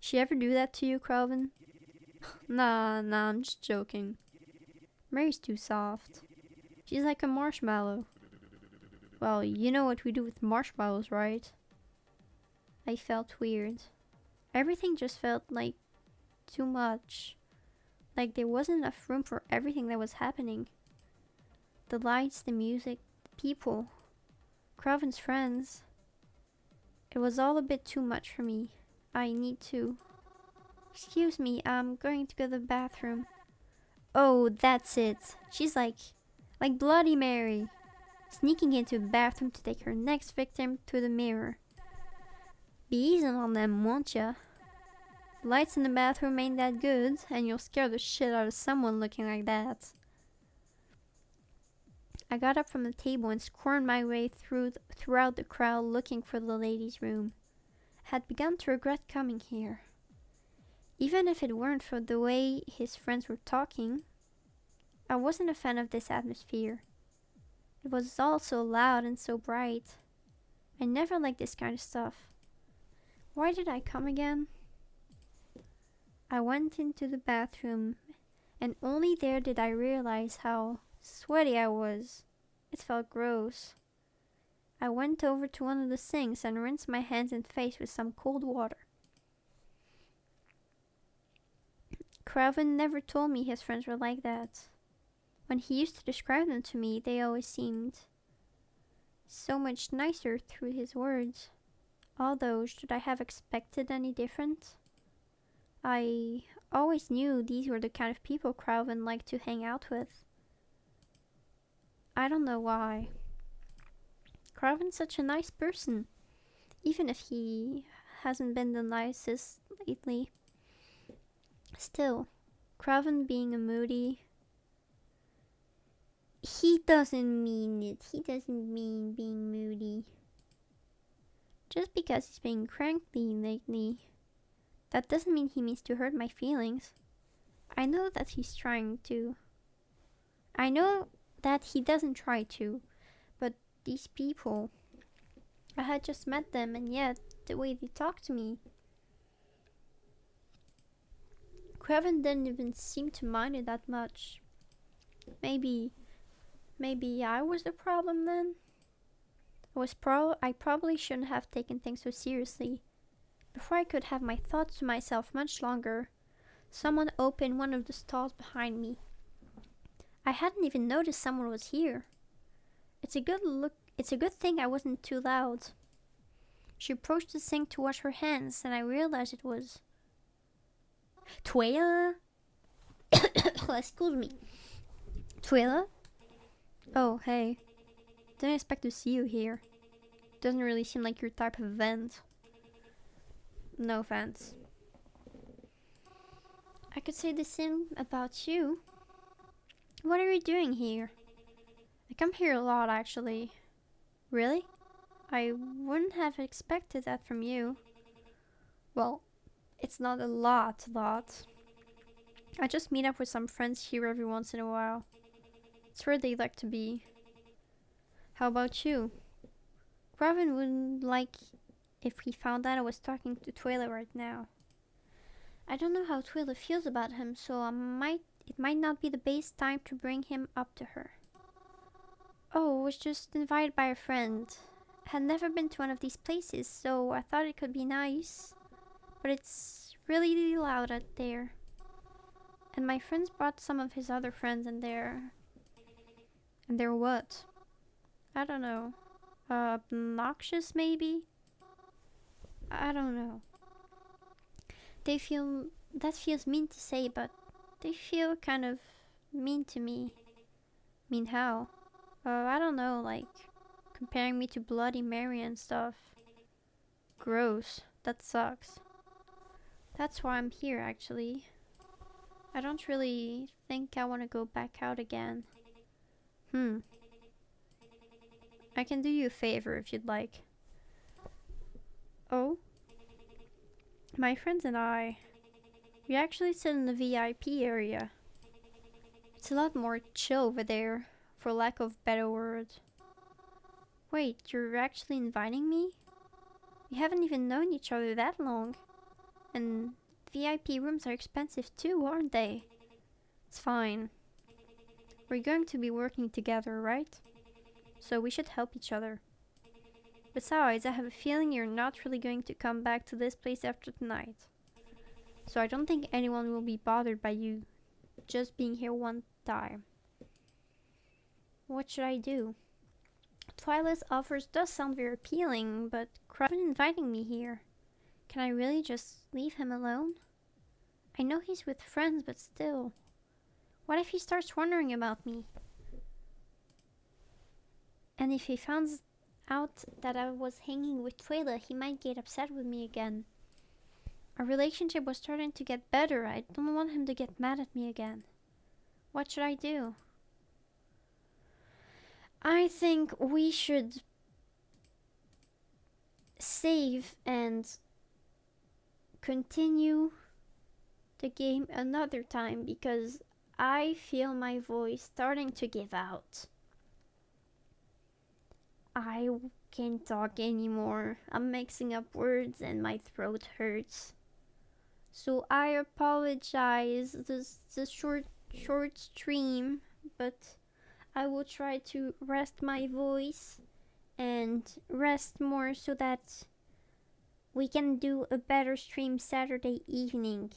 She ever do that to you, CROWVEN? Nah, I'm just joking. Mary's too soft. She's like a marshmallow. Well, you know what we do with marshmallows, right? I felt weird. Everything just felt like too much. Like there wasn't enough room for everything that was happening. The lights, the music, the people. CROWVEN's friends. It was all a bit too much for me. I need to... Excuse me, I'm going to go to the bathroom. Oh, that's it. She's like Bloody Mary. Sneaking into the bathroom to take her next victim to the mirror. Be easy on them, won't ya? The lights in the bathroom ain't that good, and you'll scare the shit out of someone looking like that. I got up from the table and squirmed my way throughout the crowd looking for the ladies' room. I had begun to regret coming here. Even if it weren't for the way his friends were talking, I wasn't a fan of this atmosphere. It was all so loud and so bright. I never liked this kind of stuff. Why did I come again? I went into the bathroom, and only there did I realize how sweaty I was. It felt gross. I went over to one of the sinks and rinsed my hands and face with some cold water. CROWVEN never told me his friends were like that. When he used to describe them to me, they always seemed so much nicer through his words. Although, should I have expected any different? I always knew these were the kind of people CROWVEN liked to hang out with. I don't know why. CROWVEN's such a nice person, even if he hasn't been the nicest lately. Still, CROWVEN being a moody... He doesn't mean it. He doesn't mean being moody. Just because he's being cranky lately, that doesn't mean he means to hurt my feelings. I know that he's trying to. I know that he doesn't try to, but these people, I had just met them, and yet the way they talk to me. CROWVEN didn't even seem to mind it that much. Maybe I was the problem then? I probably shouldn't have taken things so seriously. Before I could have my thoughts to myself much longer, someone opened one of the stalls behind me. I hadn't even noticed someone was here. It's a good thing I wasn't too loud. She approached the sink to wash her hands, and I realized it was Twyla. Excuse me. Twyla? Oh, hey. Didn't expect to see you here. Doesn't really seem like your type of event. No offense. I could say the same about you. What are you doing here? I come here a lot, actually. Really? I wouldn't have expected that from you. Well, it's not a lot. I just meet up with some friends here every once in a while. It's where they like to be. How about you? CROWVEN wouldn't like if he found out I was talking to Twyla right now. I don't know how Twyla feels about him, so it might not be the best time to bring him up to her. Oh, was just invited by a friend. Had never been to one of these places, so I thought it could be nice. But it's really loud out there. And my friends brought some of his other friends and they're what? I don't know. Obnoxious maybe? I don't know. That feels mean to say, but they feel kind of mean to me. Mean how? I don't know, like comparing me to Bloody Mary and stuff. Gross. That sucks. That's why I'm here, actually. I don't really think I want to go back out again. I can do you a favor if you'd like. Oh? My friends and I, we actually sit in the VIP area. It's a lot more chill over there, for lack of better word. Wait, you're actually inviting me? We haven't even known each other that long. And VIP rooms are expensive too, aren't they? It's fine. We're going to be working together, right? So we should help each other. Besides, I have a feeling you're not really going to come back to this place after tonight. So I don't think anyone will be bothered by you just being here one time. What should I do? Twyla's offers does sound very appealing, but CROWVEN inviting me here. Can I really just leave him alone? I know he's with friends, but still. What if he starts wondering about me? And if he finds out that I was hanging with Twyla, he might get upset with me again. Our relationship was starting to get better. I don't want him to get mad at me again. What should I do? I think we should save and continue the game another time because I feel my voice starting to give out. I can't talk anymore. I'm mixing up words and my throat hurts. So I apologize. This is a short stream, but I will try to rest my voice and rest more so that we can do a better stream Saturday evening.